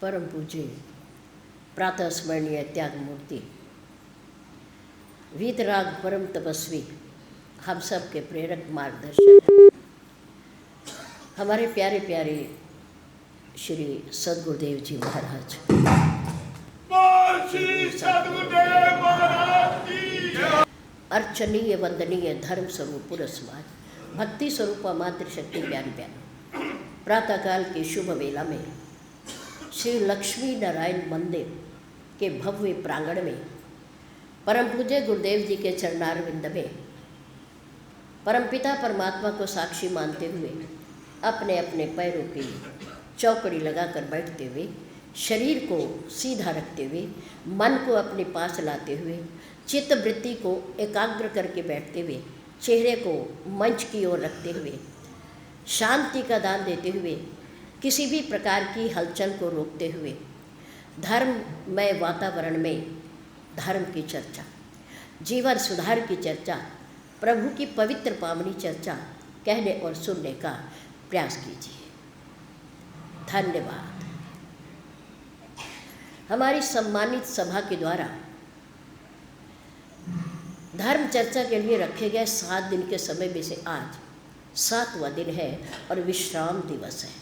परम पूज्य प्रातः स्मरणीय त्याग मूर्ति वीतराग परम तपस्वी हम सब के प्रेरक मार्गदर्शक हमारे प्यारे प्यारे श्री सद्गुरुदेव जी महाराज। अर्चनीय वंदनीय धर्म स्वरूप पूरा समाज भक्ति स्वरूप मातृशक्ति प्यारी प्यारी प्रातःकाल की शुभ वेला में श्री लक्ष्मी नारायण मंदिर के भव्य प्रांगण में परम पूज्य गुरुदेव जी के चरणारविंद में परमपिता परमात्मा को साक्षी मानते हुए अपने अपने पैरों की चौकड़ी लगाकर बैठते हुए शरीर को सीधा रखते हुए मन को अपने पास लाते हुए चित्त वृत्ति को एकाग्र करके बैठते हुए चेहरे को मंच की ओर रखते हुए शांति का दान देते हुए किसी भी प्रकार की हलचल को रोकते हुए धर्ममय वातावरण में धर्म की चर्चा, जीवन सुधार की चर्चा, प्रभु की पवित्र पावनी चर्चा कहने और सुनने का प्रयास कीजिए। धन्यवाद। हमारी सम्मानित सभा के द्वारा धर्म चर्चा के लिए रखे गए 7 दिन के समय में से आज 7वां दिन है और विश्राम दिवस है,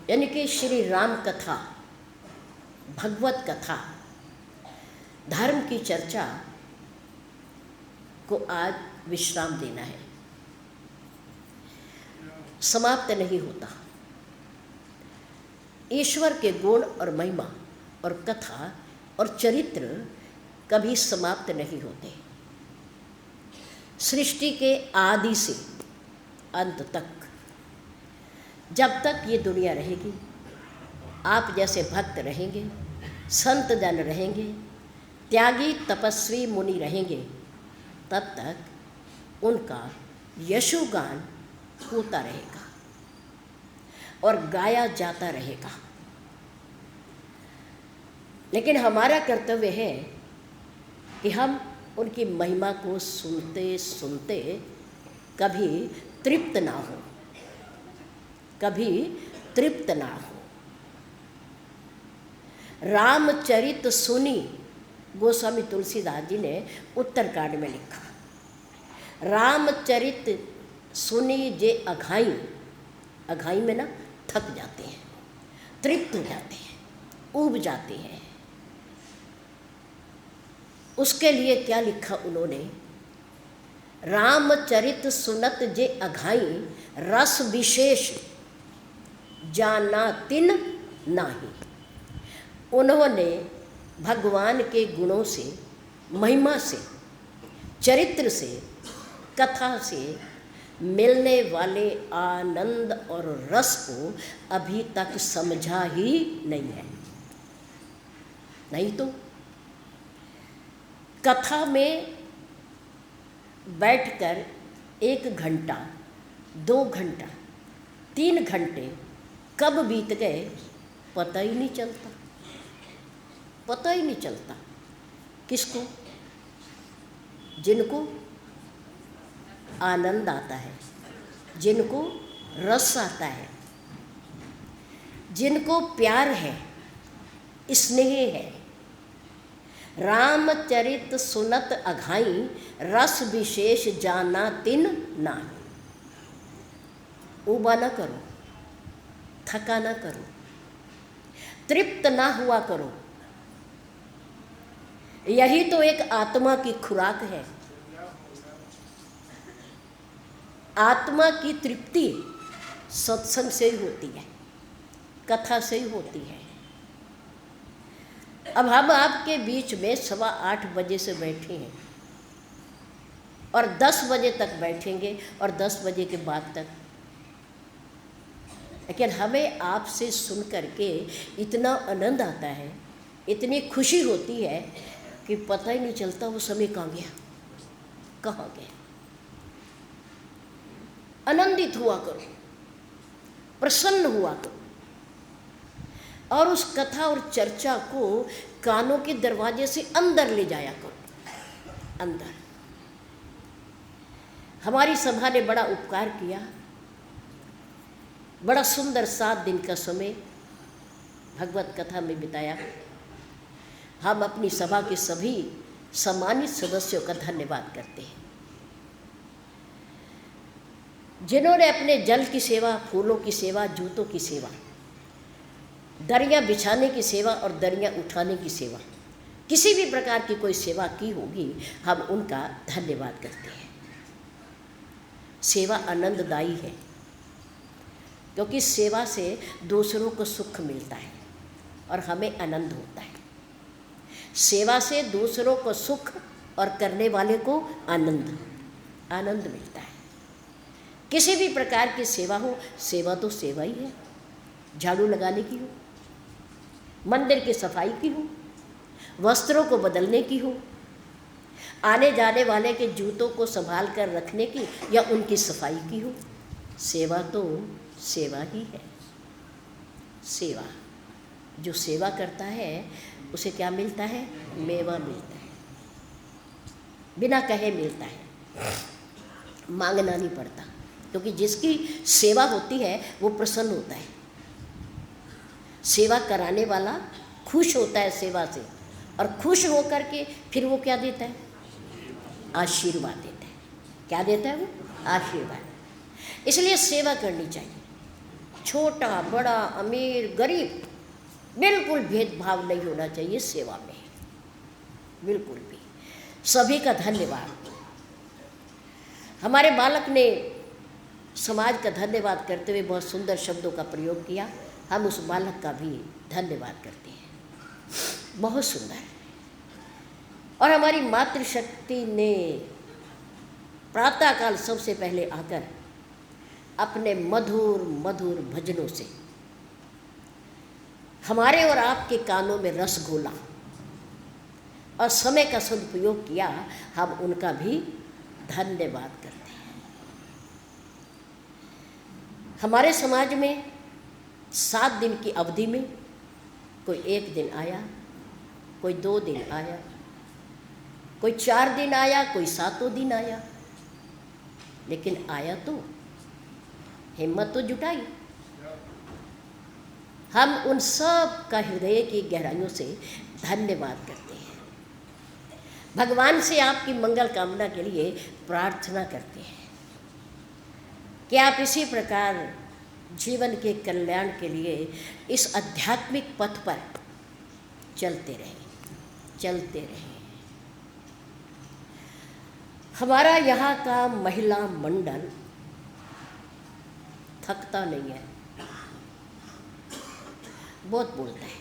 यानी कि श्री राम कथा, भगवत कथा, धर्म की चर्चा को आज विश्राम देना है, समाप्त नहीं होता। ईश्वर के गुण और महिमा और कथा और चरित्र कभी समाप्त नहीं होते। सृष्टि के आदि से अंत तक, जब तक ये दुनिया रहेगी, आप जैसे भक्त रहेंगे, संत जन रहेंगे, त्यागी तपस्वी मुनि रहेंगे, तब तक उनका यशोगान होता रहेगा और गाया जाता रहेगा। लेकिन हमारा कर्तव्य है कि हम उनकी महिमा को सुनते सुनते कभी तृप्त ना हो, कभी तृप्त ना हो। रामचरित सुनी गोस्वामी तुलसीदास जी ने उत्तरकांड में लिखा, रामचरित सुनी जे अघाई, अघाई में ना थक जाते हैं, तृप्त हो जाते हैं, ऊब जाते हैं। उसके लिए क्या लिखा उन्होंने, रामचरित सुनत जे अघाई, रस विशेष जाना तिन नाही। उन्होंने भगवान के गुणों से, महिमा से, चरित्र से, कथा से मिलने वाले आनंद और रस को अभी तक समझा ही नहीं है। नहीं तो कथा में बैठकर 1 घंटा, 2 घंटा, 3 घंटे कब बीत गए पता ही नहीं चलता, पता ही नहीं चलता। किसको? जिनको आनंद आता है, जिनको रस आता है, जिनको प्यार है, स्नेह है। रामचरित सुनत अघाई, रस विशेष जाना तिन नाही। ऊबा ना करो, थका ना करो, तृप्त ना हुआ करो। यही तो एक आत्मा की खुराक है। आत्मा की तृप्ति सत्संग से ही होती है, कथा से ही होती है। अब हम आपके बीच में 8:15 बजे से बैठे हैं और 10 बजे तक बैठेंगे और 10 बजे के बाद तक। लेकिन हमें आपसे सुन करके इतना आनंद आता है, इतनी खुशी होती है कि पता ही नहीं चलता वो समय कहाँ गया, कहाँ गया। आनंदित हुआ करो, प्रसन्न हुआ करो और उस कथा और चर्चा को कानों के दरवाजे से अंदर ले जाया करो, अंदर। हमारी सभा ने बड़ा उपकार किया बड़ा सुंदर 7 दिन का समय भगवत कथा में बिताया। हम अपनी सभा के सभी सम्मानित सदस्यों का धन्यवाद करते हैं, जिन्होंने अपने जल की सेवा, फूलों की सेवा, जूतों की सेवा, दरियाँ बिछाने की सेवा और दरियाँ उठाने की सेवा, किसी भी प्रकार की कोई सेवा की होगी, हम उनका धन्यवाद करते हैं। सेवा आनंददायी है, क्योंकि सेवा से दूसरों को सुख मिलता है और हमें आनंद होता है। सेवा से दूसरों को सुख और करने वाले को आनंद मिलता है। किसी भी प्रकार की सेवा हो, सेवा तो सेवा ही है। झाड़ू लगाने की हो, मंदिर की सफाई की हो, वस्त्रों को बदलने की हो, आने जाने वाले के जूतों को संभाल कर रखने की या उनकी सफाई की हो, सेवा तो सेवा ही है। सेवा, जो सेवा करता है उसे क्या मिलता है? मेवा मिलता है, बिना कहे मिलता है, मांगना नहीं पड़ता। क्योंकि जिसकी सेवा होती है वो प्रसन्न होता है। सेवा कराने वाला खुश होता है सेवा से, और खुश होकर के फिर वो क्या देता है? आशीर्वाद देता है। क्या देता है वो? आशीर्वाद। इसलिए सेवा करनी चाहिए। छोटा बड़ा, अमीर गरीब, बिल्कुल भेदभाव नहीं होना चाहिए सेवा में, बिल्कुल भी। सभी का धन्यवाद। हमारे बालक ने समाज का धन्यवाद करते हुए बहुत सुंदर शब्दों का प्रयोग किया। हम उस बालक का भी धन्यवाद करते हैं, बहुत सुंदर। और हमारी मातृशक्ति ने प्रातःकाल सबसे पहले आकर अपने मधुर मधुर भजनों से हमारे और आपके कानों में रस घोला और समय का सदुपयोग किया। हम उनका भी धन्यवाद करते हैं। हमारे समाज में 7 दिन की अवधि में कोई 1 दिन आया, कोई 2 दिन आया, कोई 4 दिन आया, कोई 7 दिन आया, लेकिन आया तो हिम्मत तो जुटाई। हम उन सब का हृदय की गहराइयों से धन्यवाद करते हैं। भगवान से आपकी मंगल कामना के लिए प्रार्थना करते हैं कि आप इसी प्रकार जीवन के कल्याण के लिए इस आध्यात्मिक पथ पर चलते रहें। हमारा यहाँ का महिला मंडल थकता नहीं है, बहुत बोलता है।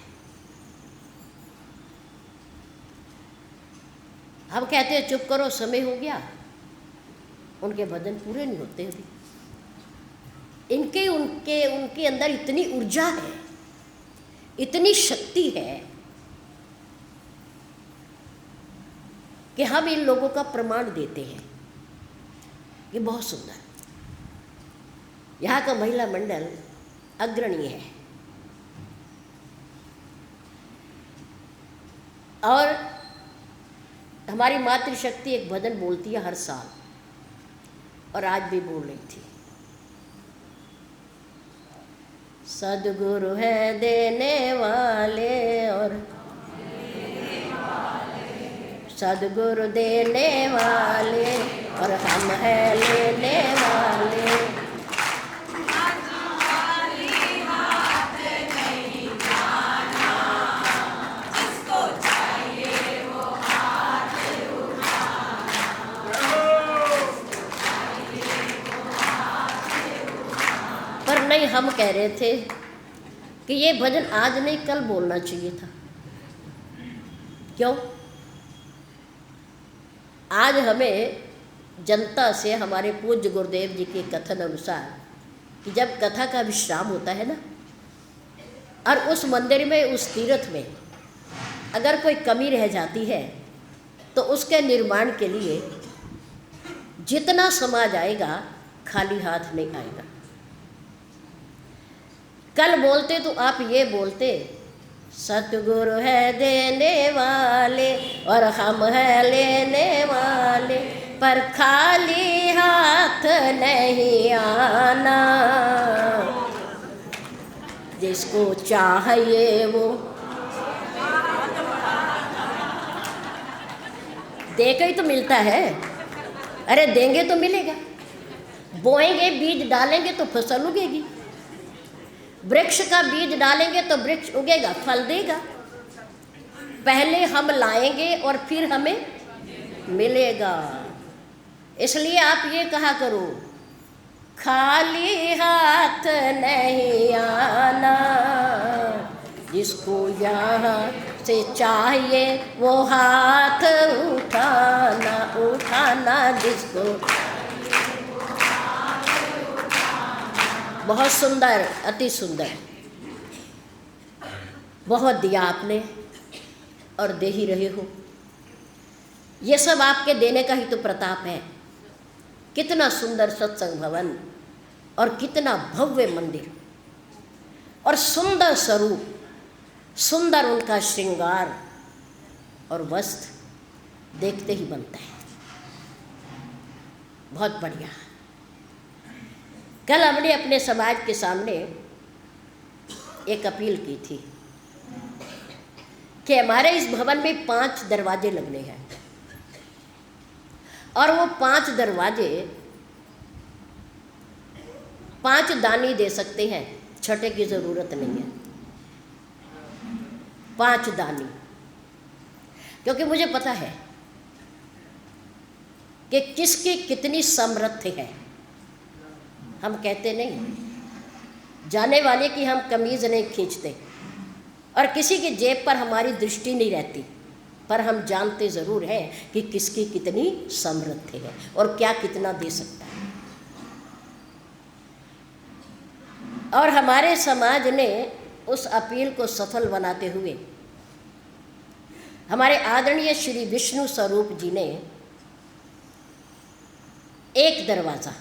हम कहते हैं चुप करो, समय हो गया, उनके भजन पूरे नहीं होते अभी। उनके अंदर इतनी ऊर्जा है, इतनी शक्ति है कि हम इन लोगों का प्रमाण देते हैं। ये बहुत सुंदर। यहाँ का महिला मंडल अग्रणी है और हमारी मातृशक्ति एक भजन बोलती है हर साल, और आज भी बोल रही थी। सद्गुरु है देने वाले और सद्गुरु देने वाले और हम है लेने वाले। पर नहीं, हम कह रहे थे कि ये भजन आज नहीं कल बोलना चाहिए था। क्यों? आज हमें जनता से हमारे पूज्य गुरुदेव जी के कथन अनुसार कि जब कथा का विश्राम होता है ना, और उस मंदिर में, उस तीर्थ में अगर कोई कमी रह जाती है तो उसके निर्माण के लिए जितना समाज आएगा खाली हाथ नहीं आएगा। कल बोलते तो आप ये बोलते, सतगुरु है देने वाले और हम है लेने वाले, पर खाली हाथ नहीं आना। जिसको चाहिए वो देकर ही तो मिलता है। अरे देंगे तो मिलेगा, बोएंगे बीज डालेंगे तो फसल उगेगी, वृक्ष का बीज डालेंगे तो वृक्ष उगेगा, फल देगा। पहले हम लाएंगे और फिर हमें मिलेगा। इसलिए आप ये कहा करो, खाली हाथ नहीं आना, जिसको यहाँ से चाहिए वो हाथ उठाना, उठाना जिसको। बहुत सुंदर, अति सुंदर, बहुत दिया आपने और दे ही रहे हो। ये सब आपके देने का ही तो प्रताप है। कितना सुंदर सत्संग भवन और कितना भव्य मंदिर और सुंदर स्वरूप, सुंदर उनका श्रृंगार और वस्त्र देखते ही बनता है। बहुत बढ़िया। कल हमने अपने समाज के सामने एक अपील की थी कि हमारे इस भवन में 5 दरवाजे लगने हैं और वो 5 दरवाजे 5 दानी दे सकते हैं, छठे की ज़रूरत नहीं है। 5 दानी, क्योंकि मुझे पता है कि किसकी कितनी सामर्थ्य है। हम कहते नहीं, जाने वाले की हम कमीज़ नहीं खींचते और किसी की जेब पर हमारी दृष्टि नहीं रहती, पर हम जानते ज़रूर हैं कि किसकी कितनी सामर्थ्य है और क्या कितना दे सकता है। और हमारे समाज ने उस अपील को सफल बनाते हुए हमारे आदरणीय श्री विष्णु स्वरूप जी ने एक दरवाज़ा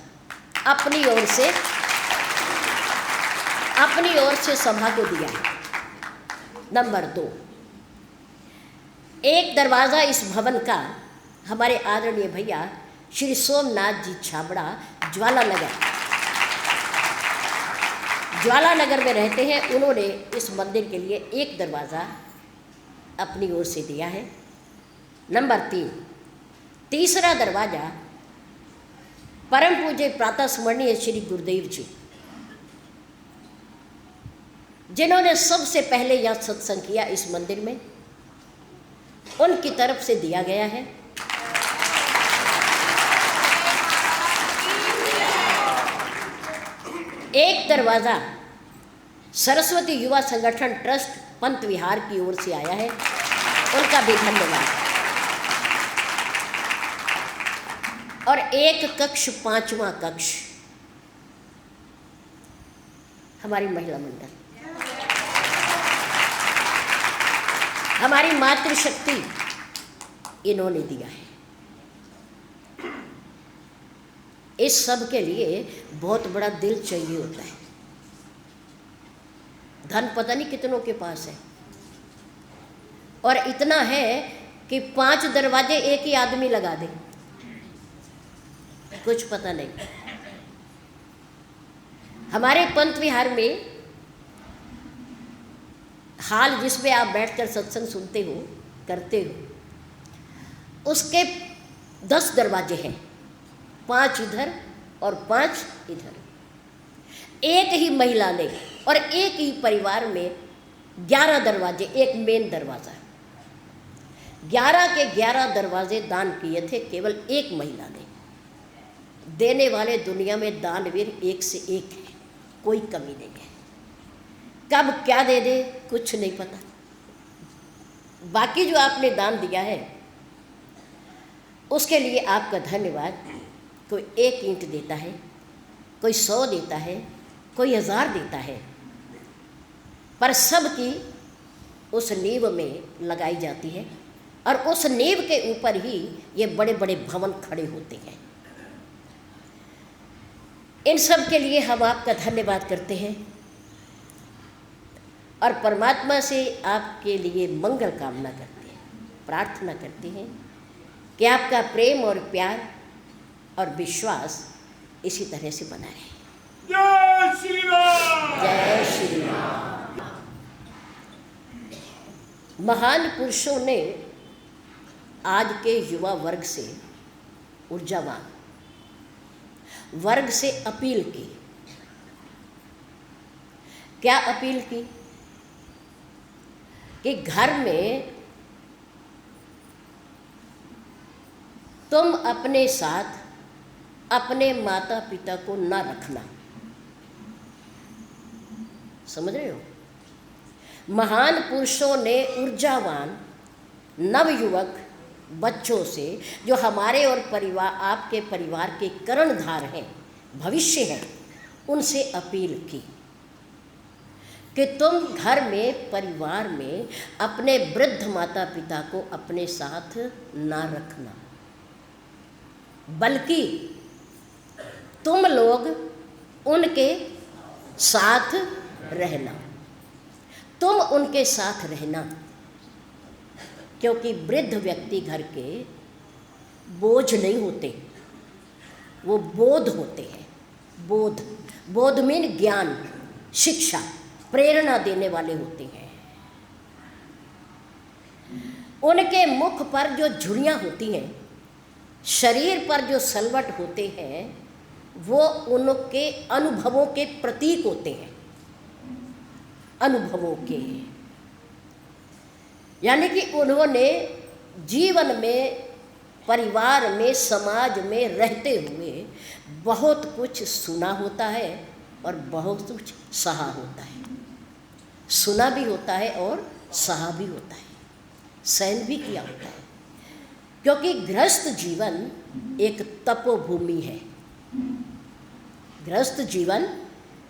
अपनी ओर से सभा को दिया है। नंबर 2, एक दरवाज़ा इस भवन का हमारे आदरणीय भैया श्री सोमनाथ जी छाबड़ा ज्वालानगर में रहते हैं। उन्होंने इस मंदिर के लिए एक दरवाज़ा अपनी ओर से दिया है। नंबर 3, तीसरा दरवाज़ा परम पूज्य प्रातः स्मरणीय श्री गुरुदेव जी, जिन्होंने सबसे पहले यह सत्संग किया इस मंदिर में, उनकी तरफ से दिया गया है। एक दरवाज़ा सरस्वती युवा संगठन ट्रस्ट पंत विहार की ओर से आया है, उनका भी धन्यवाद। और एक कक्ष, 5वां कक्ष हमारी महिला मंडल, हमारी मातृशक्ति, इन्होंने दिया है। इस सब के लिए बहुत बड़ा दिल चाहिए होता है। धन पता नहीं कितनों के पास है, और इतना है कि 5 दरवाजे एक ही आदमी लगा दे, कुछ पता नहीं। हमारे पंत विहार में हाल जिसमें आप बैठकर सत्संग सुनते हो, करते हो, उसके 10 दरवाजे हैं, 5 इधर और 5 इधर। एक ही महिला ने और एक ही परिवार में 11 दरवाजे, एक मेन दरवाज़ा। 11 के 11 दरवाजे दान किए थे केवल एक महिला ने। देने वाले दुनिया में दानवीर एक से एक है, कोई कमी नहीं है। कब क्या दे दे कुछ नहीं पता। बाकी जो आपने दान दिया है उसके लिए आपका धन्यवाद। कोई 1 ईंट देता है, कोई 100 देता है, कोई 1000 देता है, पर सबकी उस नींव में लगाई जाती है और उस नींव के ऊपर ही ये बड़े बड़े भवन खड़े होते हैं। इन सब के लिए हम आपका धन्यवाद करते हैं और परमात्मा से आपके लिए मंगल कामना करते हैं, प्रार्थना करते हैं कि आपका प्रेम और प्यार और विश्वास इसी तरह से बना रहे। जय श्री राम। जय श्री राम। महान पुरुषों ने आज के युवा वर्ग से, ऊर्जावान वर्ग से अपील की। क्या अपील की? कि घर में तुम अपने साथ अपने माता पिता को ना रखना। समझ रहे हो? महान पुरुषों ने ऊर्जावान नवयुवक बच्चों से, जो हमारे और परिवार, आपके परिवार के कर्णधार हैं, भविष्य हैं, उनसे अपील की कि तुम घर में, परिवार में अपने वृद्ध माता पिता को अपने साथ ना रखना, बल्कि तुम लोग उनके साथ रहना। तुम उनके साथ रहना, क्योंकि वृद्ध व्यक्ति घर के बोझ नहीं होते, वो बोध होते हैं। बोध, बोध मीन ज्ञान, शिक्षा, प्रेरणा देने वाले होते हैं। उनके मुख पर जो झुर्रियाँ होती हैं, शरीर पर जो सलवट होते हैं, वो उनके अनुभवों के प्रतीक होते हैं। अनुभवों के, यानी कि उन्होंने जीवन में, परिवार में, समाज में रहते हुए बहुत कुछ सुना होता है और बहुत कुछ सहा होता है। सुना भी होता है और सहा भी होता है, सहन भी किया होता है। क्योंकि गृहस्थ जीवन एक तपोभूमि है। गृहस्थ जीवन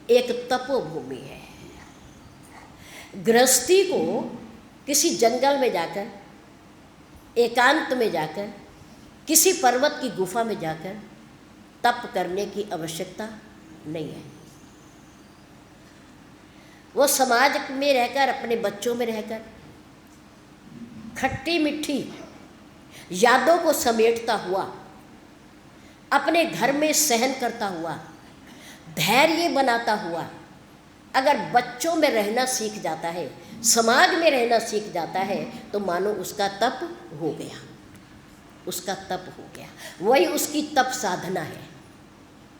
एक तपोभूमि है। गृहस्थी को किसी जंगल में जाकर, एकांत में जाकर, किसी पर्वत की गुफा में जाकर तप करने की आवश्यकता नहीं है। वो समाज में रहकर, अपने बच्चों में रहकर, खट्टी मीठी यादों को समेटता हुआ, अपने घर में सहन करता हुआ, धैर्य बनाता हुआ, अगर बच्चों में रहना सीख जाता है, समाज में रहना सीख जाता है, तो मानो उसका तप हो गया, उसका तप हो गया। वही उसकी तप साधना है,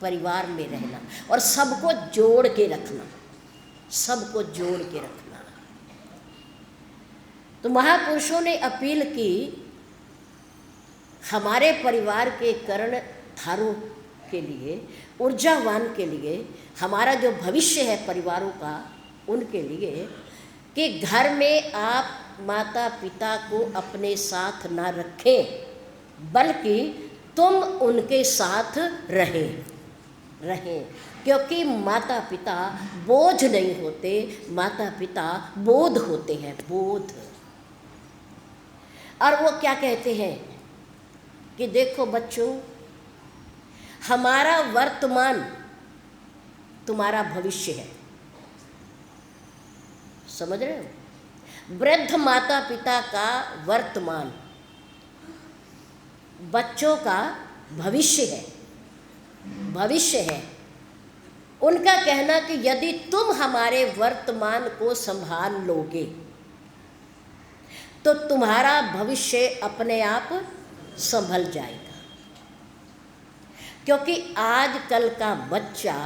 परिवार में रहना और सबको जोड़ के रखना, सबको जोड़ के रखना। तो महापुरुषों ने अपील की, हमारे परिवार के कर्णधारों के लिए, ऊर्जावान के लिए, हमारा जो भविष्य है परिवारों का, उनके लिए, कि घर में आप माता पिता को अपने साथ ना रखें, बल्कि तुम उनके साथ रहें। क्योंकि माता पिता बोझ नहीं होते, माता पिता बोध होते हैं, बोध। और वो क्या कहते हैं कि देखो बच्चों, हमारा वर्तमान तुम्हारा भविष्य है। समझ रहे हो? वृद्ध माता पिता का वर्तमान बच्चों का भविष्य है, भविष्य है। उनका कहना कि यदि तुम हमारे वर्तमान को संभाल लोगे तो तुम्हारा भविष्य अपने आप संभल जाएगा। क्योंकि आजकल का बच्चा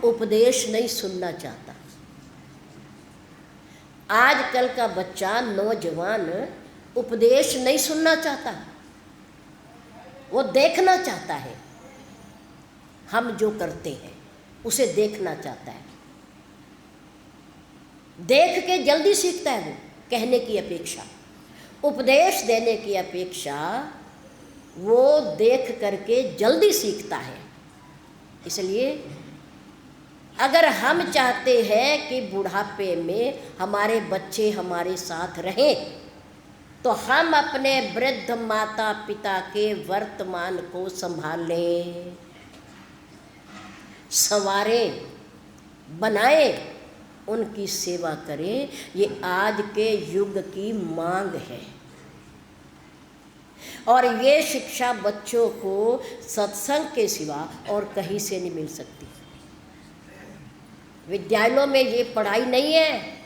उपदेश नहीं सुनना चाहता। आजकल का बच्चा, नौजवान उपदेश नहीं सुनना चाहता, वो देखना चाहता है। हम जो करते हैं उसे देखना चाहता है, देख के जल्दी सीखता है। वो कहने की अपेक्षा, उपदेश देने की अपेक्षा, वो देख करके जल्दी सीखता है। इसलिए अगर हम चाहते हैं कि बुढ़ापे में हमारे बच्चे हमारे साथ रहें, तो हम अपने वृद्ध माता पिता के वर्तमान को संभालें, संवारें, बनाएं, उनकी सेवा करें। ये आज के युग की मांग है। और ये शिक्षा बच्चों को सत्संग के सिवा और कहीं से नहीं मिल सकती। विद्यालयों में ये पढ़ाई नहीं है।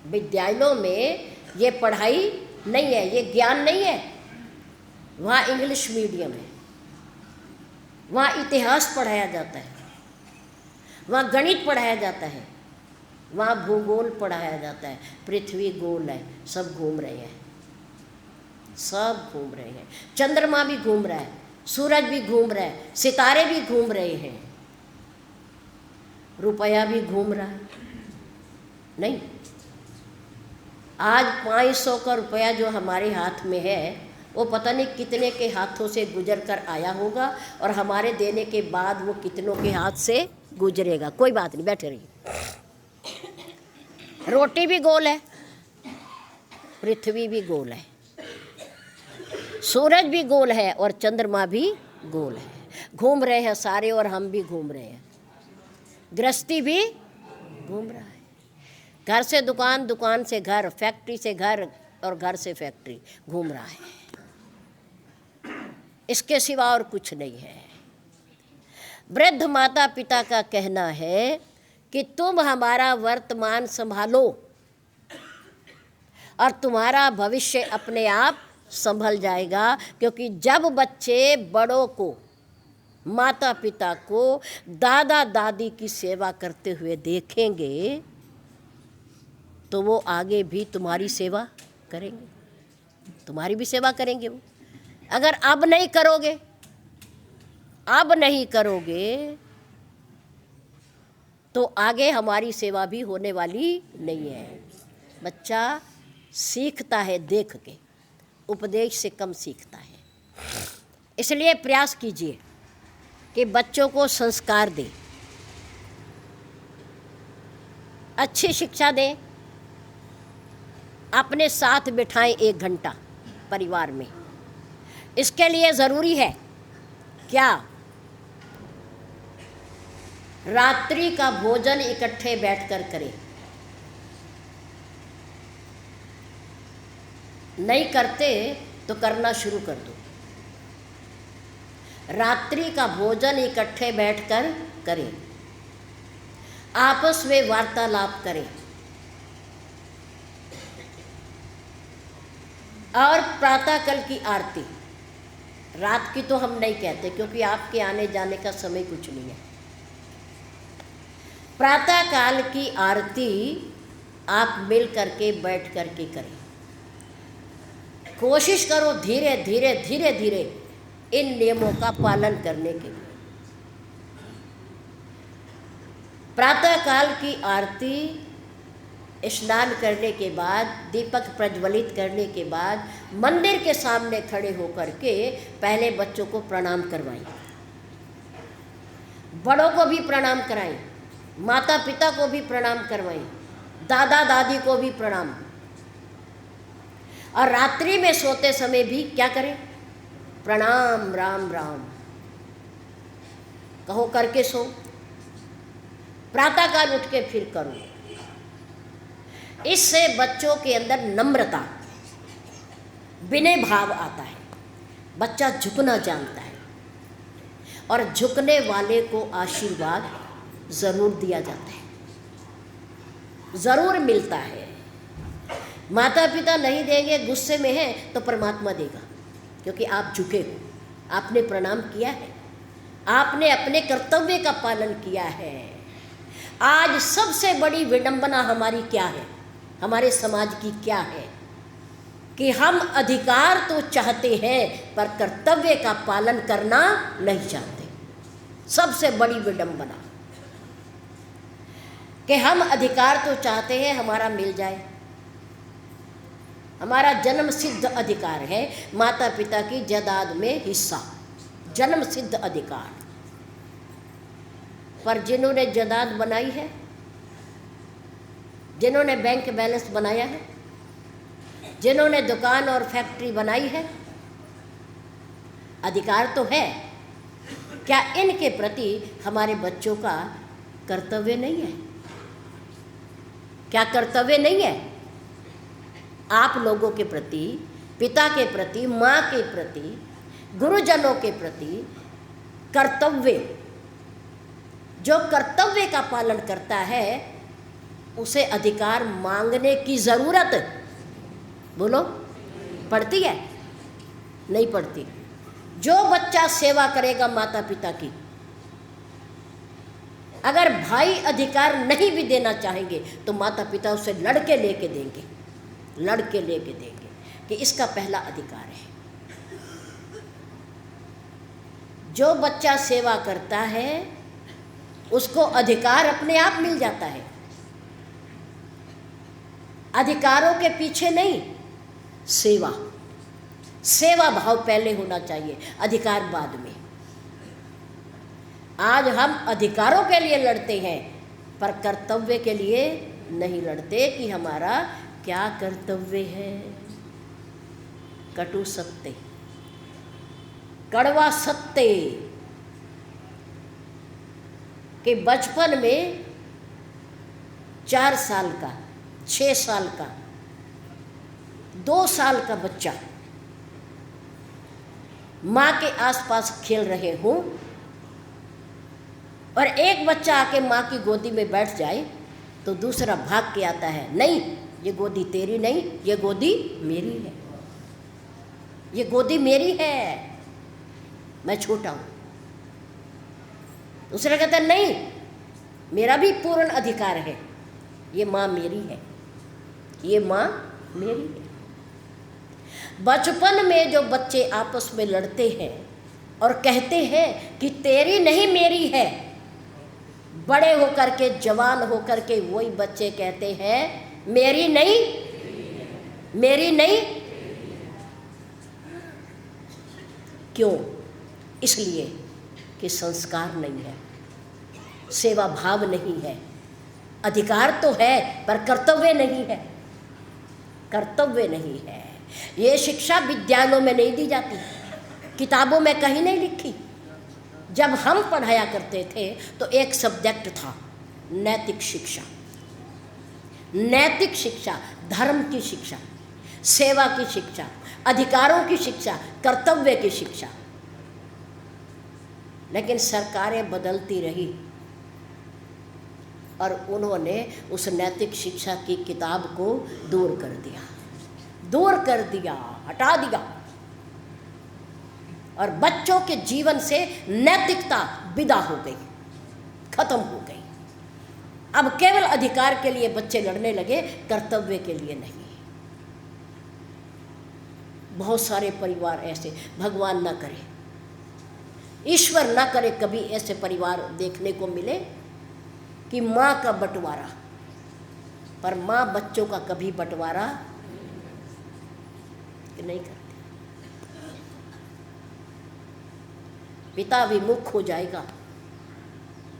विद्यालयों में ये पढ़ाई नहीं है, ये ज्ञान नहीं है। वहाँ इंग्लिश मीडियम है, वहाँ इतिहास पढ़ाया जाता है, वहाँ गणित पढ़ाया जाता है, वहाँ भूगोल पढ़ाया जाता है। पृथ्वी गोल है, सब घूम रहे हैं, सब घूम रहे हैं। चंद्रमा भी घूम रहा है, सूरज भी घूम रहा है, सितारे भी घूम रहे हैं, रुपया भी घूम रहा है। नहीं, आज 500 का रुपया जो हमारे हाथ में है वो पता नहीं कितने के हाथों से गुजर कर आया होगा, और हमारे देने के बाद वो कितनों के हाथ से गुजरेगा। कोई बात नहीं, बैठे रहिए। रोटी भी गोल है, पृथ्वी भी गोल है, सूरज भी गोल है, और चंद्रमा भी गोल है। घूम रहे हैं सारे, और हम भी घूम रहे हैं। गृहस्थी भी घूम रहा है, घर से दुकान, दुकान से घर, फैक्ट्री से घर, और घर से फैक्ट्री घूम रहा है। इसके सिवा और कुछ नहीं है। वृद्ध माता पिता का कहना है कि तुम हमारा वर्तमान संभालो और तुम्हारा भविष्य अपने आप संभल जाएगा। क्योंकि जब बच्चे बड़ों को, माता पिता को, दादा दादी की सेवा करते हुए देखेंगे तो वो आगे भी तुम्हारी सेवा करेंगे, तुम्हारी भी सेवा करेंगे वो। अगर अब नहीं करोगे, अब नहीं करोगे तो आगे हमारी सेवा भी होने वाली नहीं है। बच्चा सीखता है देख के, उपदेश से कम सीखता है। इसलिए प्रयास कीजिए कि बच्चों को संस्कार दें, अच्छी शिक्षा दें, अपने साथ बिठाएं 1 घंटा परिवार में। इसके लिए ज़रूरी है क्या? रात्रि का भोजन इकट्ठे बैठकर करें। नहीं करते तो करना शुरू कर दो। रात्रि का भोजन इकट्ठे बैठकर करें, आपस में वार्तालाप करें, और प्रातःकाल की आरती, रात की तो हम नहीं कहते क्योंकि आपके आने जाने का समय कुछ नहीं है। प्रातःकाल की आरती आप मिल करके बैठ करके करें। कोशिश करो धीरे धीरे धीरे धीरे इन नियमों का पालन करने के लिए। प्रातःकाल की आरती, स्नान करने के बाद, दीपक प्रज्वलित करने के बाद मंदिर के सामने खड़े होकर के पहले बच्चों को प्रणाम करवाएं, बड़ों को भी प्रणाम कराएं, माता पिता को भी प्रणाम करवाएं, दादा दादी को भी प्रणाम। और रात्रि में सोते समय भी क्या करें? प्रणाम राम राम कहो करके सो। प्रातःकाल उठ के फिर करो। इससे बच्चों के अंदर नम्रता, विनय भाव आता है। बच्चा झुकना जानता है, और झुकने वाले को आशीर्वाद ज़रूर दिया जाता है, ज़रूर मिलता है। माता पिता नहीं देंगे, गुस्से में है, तो परमात्मा देगा, क्योंकि आप झुके हो, आपने प्रणाम किया है, आपने अपने कर्तव्य का पालन किया है। आज सबसे बड़ी विडंबना हमारी क्या है, हमारे समाज की क्या है, कि हम अधिकार तो चाहते हैं पर कर्तव्य का पालन करना नहीं चाहते। सबसे बड़ी विडंबना कि हम अधिकार तो चाहते हैं हमारा मिल जाए, हमारा जन्म सिद्ध अधिकार है माता पिता की जायदाद में हिस्सा, जन्म सिद्ध अधिकार। पर जिन्होंने जायदाद बनाई है, जिन्होंने बैंक बैलेंस बनाया है, जिन्होंने दुकान और फैक्ट्री बनाई है, अधिकार तो है, क्या इनके प्रति हमारे बच्चों का कर्तव्य नहीं है? क्या कर्तव्य नहीं है? आप लोगों के प्रति, पिता के प्रति, माँ के प्रति, गुरुजनों के प्रति कर्तव्य, जो कर्तव्य का पालन करता है उसे अधिकार मांगने की ज़रूरत, बोलो, पड़ती है? नहीं पड़ती। जो बच्चा सेवा करेगा माता पिता की, अगर भाई अधिकार नहीं भी देना चाहेंगे तो माता पिता उसे लड़के लेके देंगे, लड़के लेके देंगे कि इसका पहला अधिकार है। जो बच्चा सेवा करता है उसको अधिकार अपने आप मिल जाता है। अधिकारों के पीछे नहीं, सेवा, सेवा भाव पहले होना चाहिए, अधिकार बाद में। आज हम अधिकारों के लिए लड़ते हैं पर कर्तव्य के लिए नहीं लड़ते कि हमारा क्या कर्तव्य है। कटु सत्य, कड़वा सत्य कि बचपन में 4 साल का, 6 साल का, 2 साल का बच्चा माँ के आसपास खेल रहे हों और एक बच्चा आके माँ की गोदी में बैठ जाए तो दूसरा भाग के आता है, नहीं ये गोदी तेरी नहीं, ये गोदी मेरी है, ये गोदी मेरी है, मैं छोटा हूँ। दूसरा कहता है नहीं मेरा भी पूर्ण अधिकार है, ये माँ मेरी है, ये माँ मेरी है। बचपन में जो बच्चे आपस में लड़ते हैं और कहते हैं कि तेरी नहीं मेरी है, बड़े होकर के, जवान होकर के वही बच्चे कहते हैं मेरी नहीं, मेरी नहीं। क्यों? इसलिए कि संस्कार नहीं है, सेवा भाव नहीं है। अधिकार तो है पर कर्तव्य नहीं है, कर्तव्य नहीं है। ये शिक्षा विद्यालयों में नहीं दी जाती, किताबों में कहीं नहीं लिखी। जब हम पढ़ाया करते थे तो एक सब्जेक्ट था नैतिक शिक्षा, नैतिक शिक्षा, धर्म की शिक्षा, सेवा की शिक्षा, अधिकारों की शिक्षा, कर्तव्य की शिक्षा। लेकिन सरकारें बदलती रही और उन्होंने उस नैतिक शिक्षा की किताब को दूर कर दिया, दूर कर दिया, हटा दिया और बच्चों के जीवन से नैतिकता विदा हो गई, खत्म हो गई। अब केवल अधिकार के लिए बच्चे लड़ने लगे, कर्तव्य के लिए नहीं। बहुत सारे परिवार ऐसे, भगवान ना करे, ईश्वर ना करे कभी ऐसे परिवार देखने को मिले कि माँ का बंटवारा, पर माँ बच्चों का कभी बंटवारा नहीं करती। पिता विमुख हो जाएगा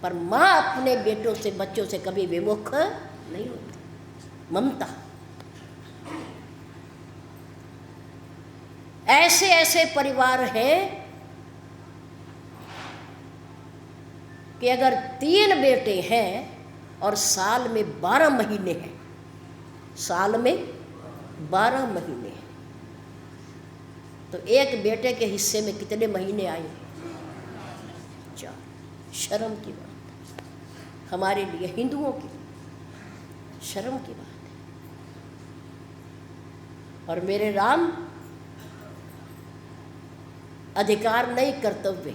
पर माँ अपने बेटों से, बच्चों से कभी विमुख नहीं होती। ममता। ऐसे ऐसे परिवार हैं कि अगर 3 बेटे हैं और साल में 12 महीने हैं, साल में 12 महीने हैं, तो एक बेटे के हिस्से में कितने महीने आए? 4। शर्म की बात है, हमारे लिए हिंदुओं की शर्म की बात है। और मेरे राम, अधिकार नहीं, कर्तव्य।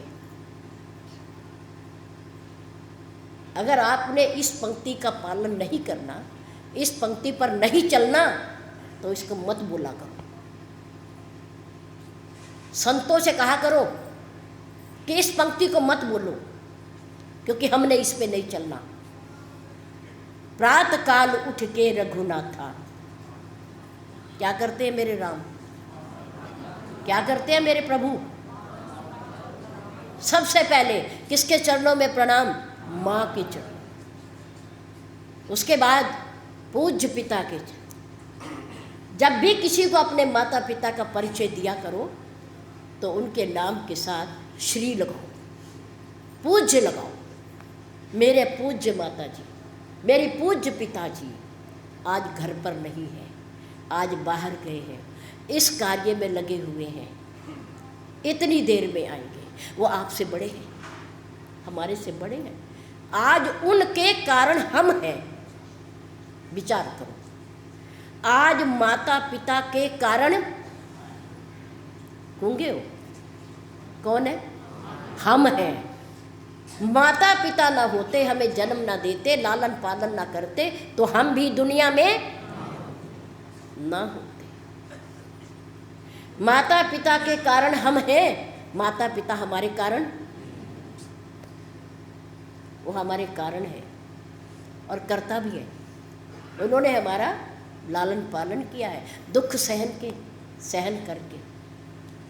अगर आपने इस पंक्ति का पालन नहीं करना, इस पंक्ति पर नहीं चलना, तो इसको मत बोला करो। संतों से कहा करो कि इस पंक्ति को मत बोलो, क्योंकि हमने इस पे नहीं चलना। प्रातः काल उठ के रघुनाथा, क्या करते हैं मेरे राम, क्या करते हैं मेरे प्रभु? सबसे पहले किसके चरणों में प्रणाम? माँ के चरण, उसके बाद पूज्य पिता के चरण। जब भी किसी को अपने माता पिता का परिचय दिया करो तो उनके नाम के साथ श्री लगाओ, पूज्य लगाओ। मेरे पूज्य माता जी, मेरी पूज्य पिताजी आज घर पर नहीं है, आज बाहर गए हैं, इस कार्य में लगे हुए हैं, इतनी देर में आएंगे। वो आपसे बड़े हैं, हमारे से बड़े हैं। आज उनके कारण हम हैं, विचार करो, आज माता पिता के कारण गूंगे हो। कौन है? हम हैं। माता पिता ना होते, हमें जन्म ना देते, लालन पालन ना करते, तो हम भी दुनिया में ना होते। माता पिता के कारण हम हैं, माता पिता हमारे कारण, वो हमारे कारण है और करता भी है। उन्होंने हमारा लालन पालन किया है, दुख सहन करके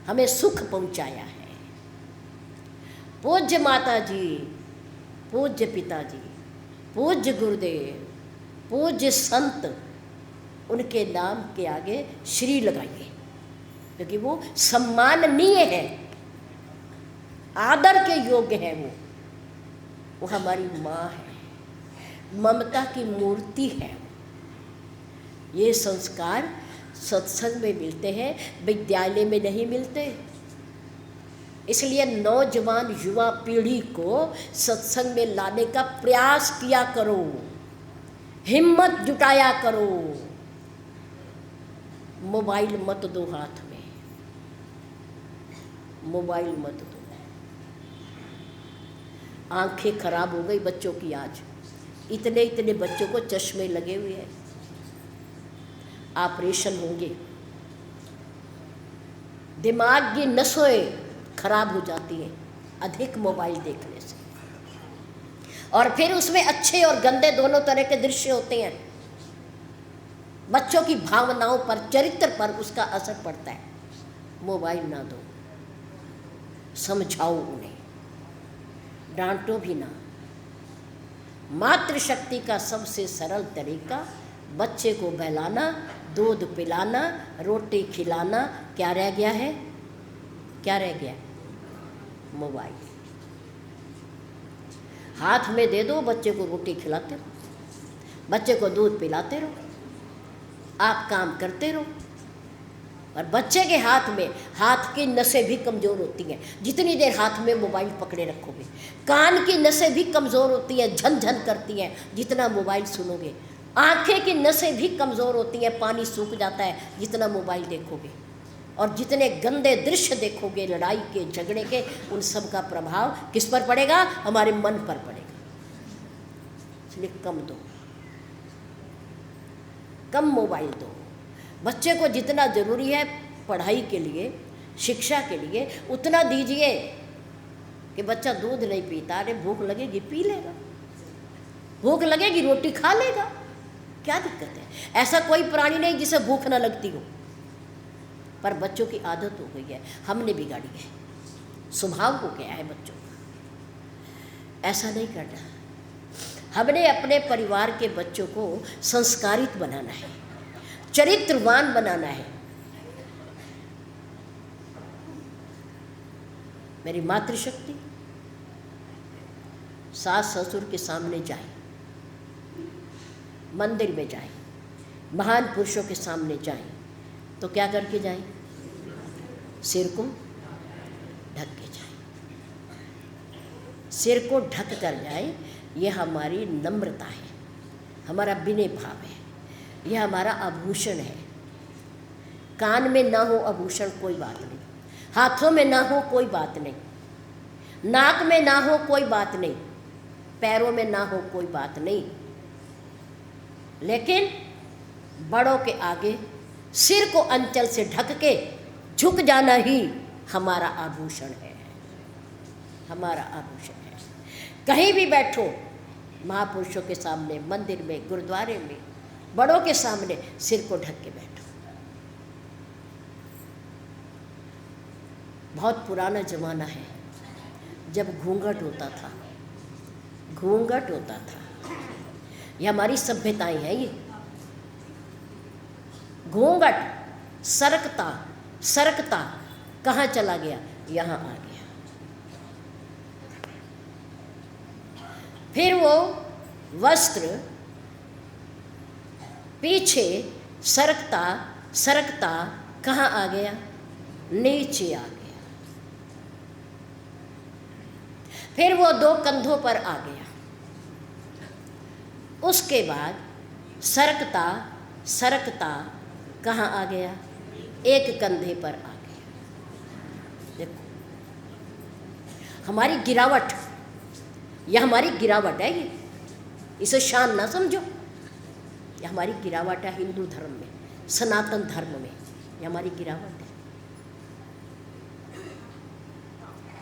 हमें सुख पहुंचाया है। पूज्य माता जी, पूज्य पिताजी, पूज्य गुरुदेव, पूज्य संत, उनके नाम के आगे श्री लगाइए, क्योंकि वो सम्माननीय है, आदर के योग्य है। वो हमारी माँ है, ममता की मूर्ति है। ये संस्कार सत्संग में मिलते हैं, विद्यालय में नहीं मिलते। इसलिए नौजवान युवा पीढ़ी को सत्संग में लाने का प्रयास किया करो, हिम्मत जुटाया करो। मोबाइल मत दो हाथ में, मोबाइल मत दो। आंखें खराब हो गई बच्चों की आज, इतने इतने बच्चों को चश्मे लगे हुए हैं, ऑपरेशन होंगे। दिमाग की नसों खराब हो जाती हैं अधिक मोबाइल देखने से, और फिर उसमें अच्छे और गंदे दोनों तरह के दृश्य होते हैं। बच्चों की भावनाओं पर, चरित्र पर उसका असर पड़ता है। मोबाइल ना दो, समझाओ उन्हें, डांटो भी ना। मातृशक्ति का सबसे सरल तरीका बच्चे को बहलाना, दूध पिलाना, रोटी खिलाना। क्या रह गया है? क्या रह गया? मोबाइल। हाथ में दे दो, बच्चे को रोटी खिलाते रहो, बच्चे को दूध पिलाते रहो, आप काम करते रहो। और बच्चे के हाथ में, हाथ की नसें भी कमज़ोर होती हैं जितनी देर हाथ में मोबाइल पकड़े रखोगे। कान की नसें भी कमज़ोर होती हैं, झन करती हैं जितना मोबाइल सुनोगे। आंखें की नसें भी कमज़ोर होती हैं, पानी सूख जाता है जितना मोबाइल देखोगे। और जितने गंदे दृश्य देखोगे लड़ाई के, झगड़े के, उन सब का प्रभाव किस पर पड़ेगा? हमारे मन पर पड़ेगा। इसलिए कम दो, कम मोबाइल दो। बच्चे को जितना ज़रूरी है पढ़ाई के लिए, शिक्षा के लिए, उतना दीजिए। कि बच्चा दूध नहीं पीता, अरे भूख लगेगी पी लेगा, भूख लगेगी रोटी खा लेगा, क्या दिक्कत है? ऐसा कोई प्राणी नहीं जिसे भूख ना लगती हो, पर बच्चों की आदत हो गई है, हमने बिगाड़ी है, स्वभाव हो गया है बच्चों का। ऐसा नहीं करना। हमने अपने परिवार के बच्चों को संस्कारित बनाना है, चरित्रवान बनाना है। मेरी मातृशक्ति सास ससुर के सामने जाए, मंदिर में जाए, महान पुरुषों के सामने जाए, तो क्या करके जाए? सिर को ढक के जाए, सिर को ढक कर जाए। ये हमारी नम्रता है, हमारा विनय भाव है, यह हमारा आभूषण है। कान में ना हो आभूषण कोई बात नहीं, हाथों में ना हो कोई बात नहीं, नाक में ना हो कोई बात नहीं, पैरों में ना हो कोई बात नहीं, लेकिन बड़ों के आगे सिर को अंचल से ढक के झुक जाना ही हमारा आभूषण है, हमारा आभूषण है। कहीं भी बैठो, महापुरुषों के सामने, मंदिर में, गुरुद्वारे में, बड़ों के सामने सिर को ढक के बैठो। बहुत पुराना ज़माना है जब घूंघट होता था, घूंघट होता था। ये हमारी सभ्यताएं हैं। ये घूंघट सरकता सरकता कहाँ चला गया? यहाँ आ गया। फिर वो वस्त्र पीछे सरकता सरकता कहाँ आ गया? नीचे आ गया। फिर वो दो कंधों पर आ गया। उसके बाद सरकता सरकता कहाँ आ गया? एक कंधे पर आ गया। देखो हमारी गिरावट, यह हमारी गिरावट है, ये इसे शान ना समझो। यह हमारी गिरावट है हिंदू धर्म में, सनातन धर्म में, यह हमारी गिरावट है।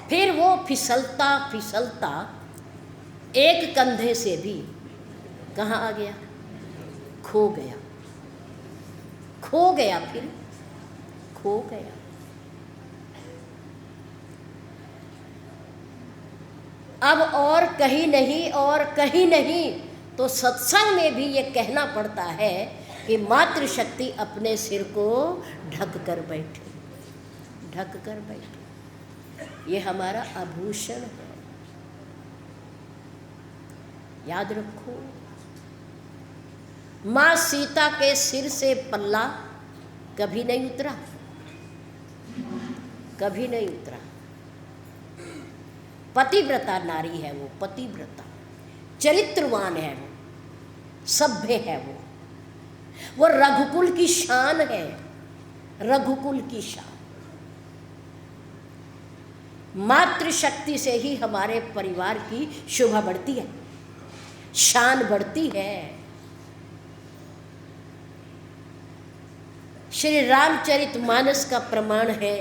फिर वो फिसलता फिसलता एक कंधे से भी कहाँ आ गया? खो गया, खो गया, फिर खो गया। अब और कहीं नहीं, और कहीं नहीं, तो सत्संग में भी ये कहना पड़ता है कि मातृशक्ति अपने सिर को ढक कर बैठे, ढक कर बैठे। ये हमारा आभूषण है, याद रखो। माँ सीता के सिर से पल्ला कभी नहीं उतरा, कभी नहीं उतरा। पतिव्रता नारी है वो, पतिव्रता, चरित्रवान है वो, सभ्य है वो रघुकुल की शान है, रघुकुल की शान। मातृशक्ति से ही हमारे परिवार की शोभा बढ़ती है, शान बढ़ती है। श्री रामचरितमानस का प्रमाण है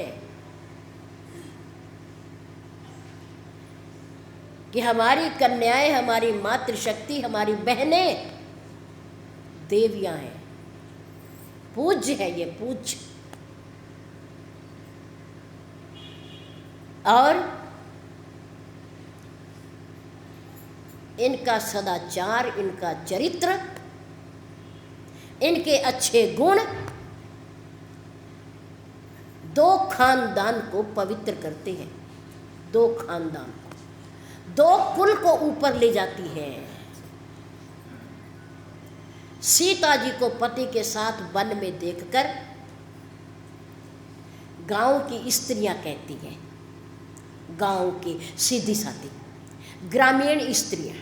कि हमारी कन्याएं, हमारी मातृशक्ति, हमारी बहनें देवियां हैं, पूज्य है, ये पूज्य। और इनका सदाचार, इनका चरित्र, इनके अच्छे गुण दो खानदान को पवित्र करते हैं, दो खानदान को, दो कुल को ऊपर ले जाती है। सीता जी को पति के साथ वन में देखकर गांव की स्त्रियां कहती हैं, गांव की सीधी सादी ग्रामीण स्त्रियां।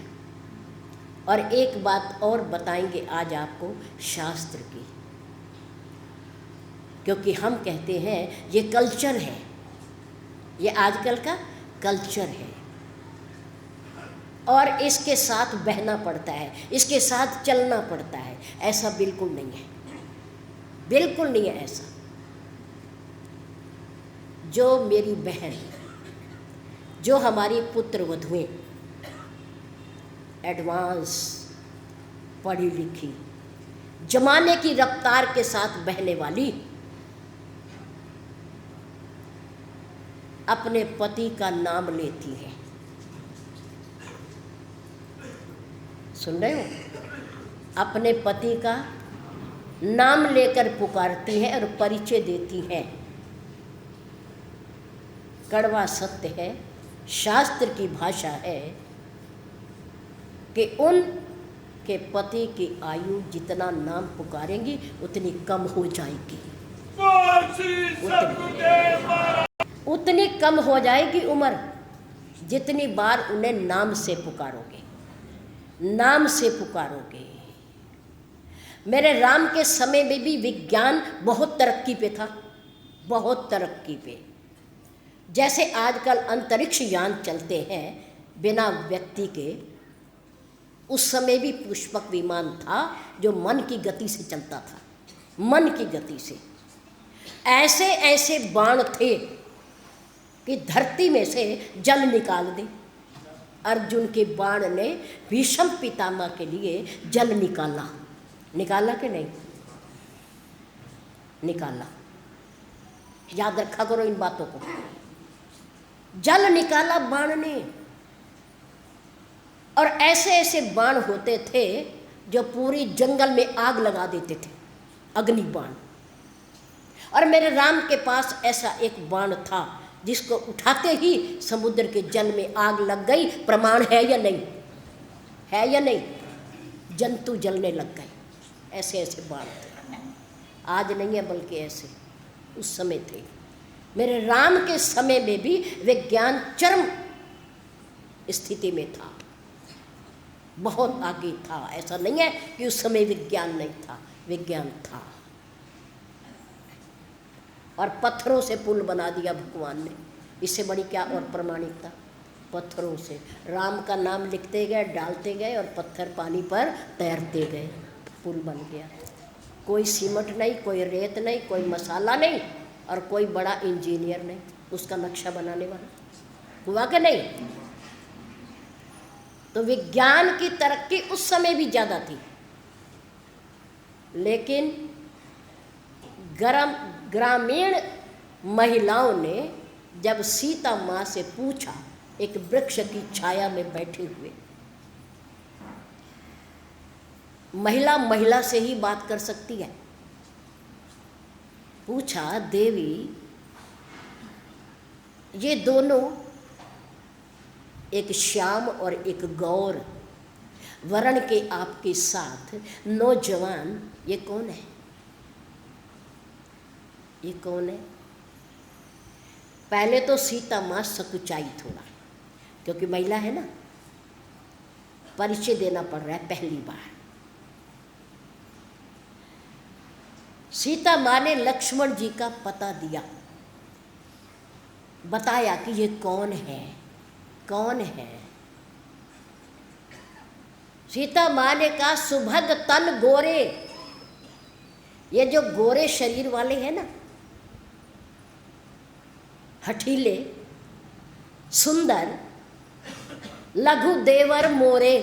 और एक बात और बताएंगे आज आपको शास्त्र की, क्योंकि हम कहते हैं ये कल्चर है, ये आजकल का कल्चर है और इसके साथ बहना पड़ता है, इसके साथ चलना पड़ता है। ऐसा बिल्कुल नहीं है, बिल्कुल नहीं है ऐसा। जो मेरी बहन, जो हमारी पुत्र वधुएं एडवांस पढ़ी लिखी, जमाने की रफ्तार के साथ बहने वाली, अपने पति का नाम लेती है, सुन रहे हो? अपने पति का नाम लेकर पुकारती है और परिचय देती है। कड़वा सत्य है, शास्त्र की भाषा है कि उनके पति की आयु जितना नाम पुकारेंगी उतनी कम हो जाएगी, उतनी कम हो जाएगी उम्र, जितनी बार उन्हें नाम से पुकारोगे, नाम से पुकारोगे। मेरे राम के समय में भी विज्ञान बहुत तरक्की पे था, बहुत तरक्की पे। जैसे आजकल अंतरिक्ष यान चलते हैं बिना व्यक्ति के, उस समय भी पुष्पक विमान था जो मन की गति से चलता था, मन की गति से। ऐसे ऐसे बाण थे कि धरती में से जल निकाल दे। अर्जुन के बाण ने भीष्म पितामह के लिए जल निकाला, निकाला कि नहीं निकाला? याद रखा करो इन बातों को। जल निकाला बाण ने। और ऐसे ऐसे बाण होते थे जो पूरी जंगल में आग लगा देते थे, अग्नि बाण। और मेरे राम के पास ऐसा एक बाण था जिसको उठाते ही समुद्र के जल में आग लग गई। प्रमाण है या नहीं? है या नहीं? जंतु जलने लग गए। ऐसे ऐसे बाण थे, आज नहीं है बल्कि ऐसे उस समय थे। मेरे राम के समय में भी विज्ञान चरम स्थिति में था। बहुत आगे था। ऐसा नहीं है कि उस समय विज्ञान नहीं था, विज्ञान था। और पत्थरों से पुल बना दिया भगवान ने, इससे बड़ी क्या और प्रमाणिकता। पत्थरों से राम का नाम लिखते गए, डालते गए और पत्थर पानी पर तैरते गए, पुल बन गया। कोई सीमेंट नहीं, कोई रेत नहीं, कोई मसाला नहीं, और कोई बड़ा इंजीनियर नहीं उसका नक्शा बनाने वाला। हुआ कि नहीं? तो विज्ञान की तरक्की उस समय भी ज़्यादा थी, लेकिन ग्रामीण महिलाओं ने जब सीता माँ से पूछा, एक वृक्ष की छाया में बैठे हुए, महिला महिला से ही बात कर सकती है, पूछा, देवी ये दोनों, एक श्याम और एक गौर वर्ण के आपके साथ नौजवान, ये कौन है? ये कौन है? पहले तो सीता माँ सकुचाई थोड़ा, क्योंकि महिला है ना, परिचय देना पड़ रहा है पहली बार। सीता माँ ने लक्ष्मण जी का पता दिया, बताया कि ये कौन है, कौन है। सीता माँ ने कहा, सुभग तन गोरे, ये जो गोरे शरीर वाले हैं ना, हठीले सुंदर, लघु देवर मोरे,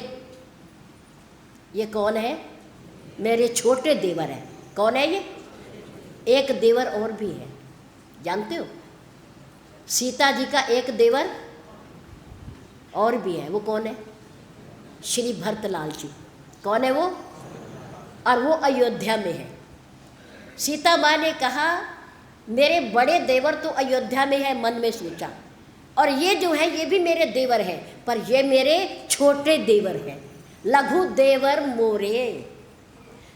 ये कौन है? मेरे छोटे देवर हैं। कौन है ये? एक देवर और भी है, जानते हो? सीता जी का एक देवर और भी है, वो कौन है? श्री भरतलाल जी। कौन है वो? और वो अयोध्या में है। सीता माँ ने कहा, मेरे बड़े देवर तो अयोध्या में है, मन में सोचा, और ये जो है ये भी मेरे देवर हैं, पर ये मेरे छोटे देवर हैं। लघु देवर मोरे,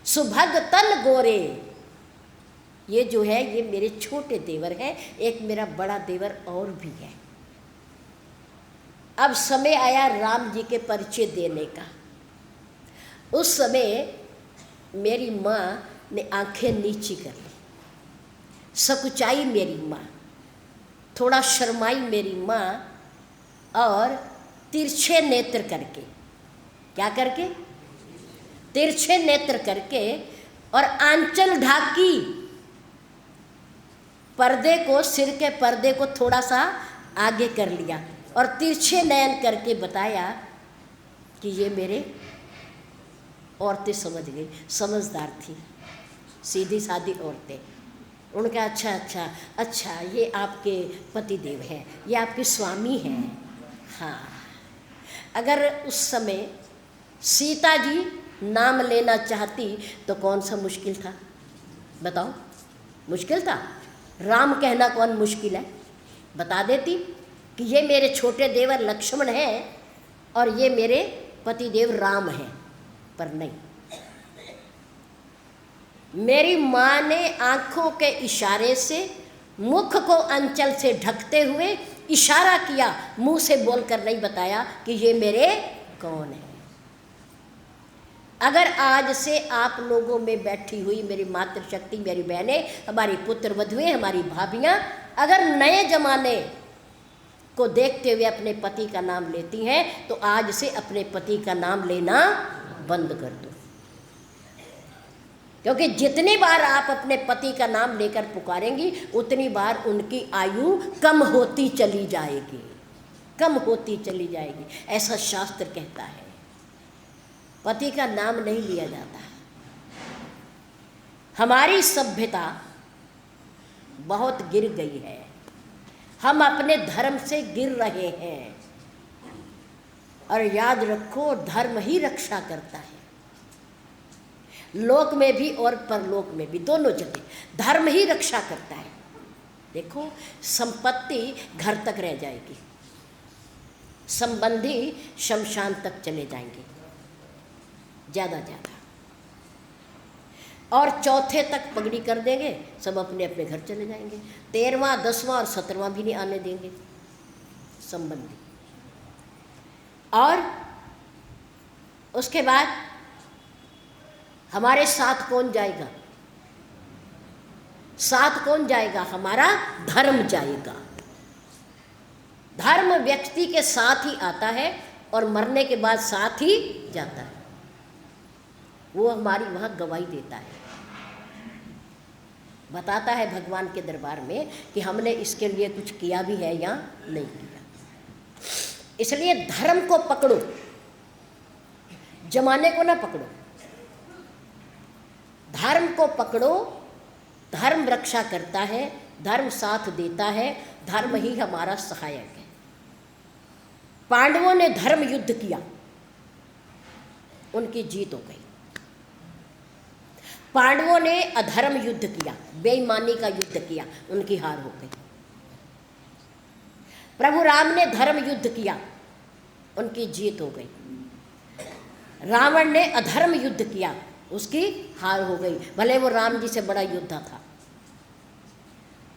सुभग तन गोरे, ये जो है ये मेरे छोटे देवर हैं, एक मेरा बड़ा देवर और भी है। अब समय आया राम जी के परिचय देने का। उस समय मेरी माँ ने आंखें नीची कर ली, सकुचाई मेरी माँ, थोड़ा शर्माई मेरी माँ, और तिरछे नेत्र करके, क्या करके? तिरछे नेत्र करके, और आंचल ढाकी, पर्दे को, सिर के पर्दे को थोड़ा सा आगे कर लिया, और तिरछे नयन करके बताया कि ये मेरे, औरतें समझ गई, समझदार थी, सीधी सादी औरतें। उनका अच्छा अच्छा अच्छा, ये आपके पतिदेव हैं, ये आपके स्वामी हैं। हाँ, अगर उस समय सीता जी नाम लेना चाहती तो कौन सा मुश्किल था? बताओ, मुश्किल था? राम कहना कौन मुश्किल है? बता देती कि ये मेरे छोटे देवर लक्ष्मण हैं और ये मेरे पतिदेव राम हैं, पर नहीं। मेरी माँ ने आंखों के इशारे से, मुख को अंचल से ढकते हुए इशारा किया, मुंह से बोलकर नहीं बताया कि ये मेरे कौन है। अगर आज से आप लोगों में बैठी हुई मेरी मातृशक्ति, मेरी बहनें, हमारी पुत्र वधुएं, हमारी भाभियाँ, अगर नए जमाने को देखते हुए अपने पति का नाम लेती हैं, तो आज से अपने पति का नाम लेना बंद कर दो। क्योंकि जितनी बार आप अपने पति का नाम लेकर पुकारेंगी, उतनी बार उनकी आयु कम होती चली जाएगी, कम होती चली जाएगी, ऐसा शास्त्र कहता है। पति का नाम नहीं लिया जाता है। हमारी सभ्यता बहुत गिर गई है, हम अपने धर्म से गिर रहे हैं। और याद रखो, धर्म ही रक्षा करता है, लोक में भी और परलोक में भी, दोनों जगह धर्म ही रक्षा करता है। देखो, संपत्ति घर तक रह जाएगी, संबंधी शमशान तक चले जाएंगे ज़्यादा ज़्यादा, और चौथे तक पगड़ी कर देंगे, सब अपने अपने घर चले जाएंगे। 13वां 10वां और 17वां भी नहीं आने देंगे संबंधी। और उसके बाद हमारे साथ कौन जाएगा? साथ कौन जाएगा? हमारा धर्म जाएगा। धर्म व्यक्ति के साथ ही आता है और मरने के बाद साथ ही जाता है। वो हमारी वहाँ गवाही देता है, बताता है भगवान के दरबार में कि हमने इसके लिए कुछ किया भी है या नहीं किया। इसलिए धर्म को पकड़ो, जमाने को ना पकड़ो। धर्म को पकड़ो, धर्म रक्षा करता है, धर्म साथ देता है, धर्म ही हमारा सहायक है। पांडवों ने धर्म युद्ध किया, उनकी जीत हो गई। पांडवों ने अधर्म युद्ध किया, बेईमानी का युद्ध किया, उनकी हार हो गई। प्रभु राम ने धर्म युद्ध किया, उनकी जीत हो गई। रावण ने अधर्म युद्ध किया, उसकी हार हो गई, भले वो राम जी से बड़ा योद्धा था।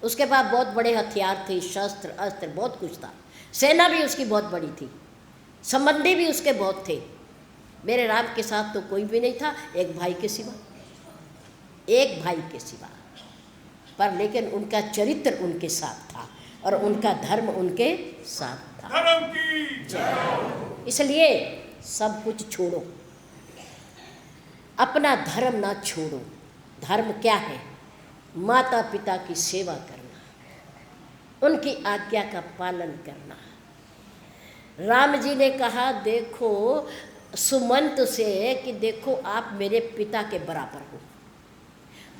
उसके पास बहुत बड़े हथियार थे, शस्त्र अस्त्र बहुत कुछ था, सेना भी उसकी बहुत बड़ी थी, संबंधी भी उसके बहुत थे। मेरे राम के साथ तो कोई भी नहीं था, एक भाई के सिवा, एक भाई के सिवा। पर लेकिन उनका चरित्र उनके साथ था और उनका धर्म उनके साथ था। धर्म की जय। इसलिए सब कुछ छोड़ो, अपना धर्म ना छोड़ो। धर्म क्या है? माता पिता की सेवा करना, उनकी आज्ञा का पालन करना। राम जी ने कहा देखो सुमंत से कि देखो आप मेरे पिता के बराबर हो।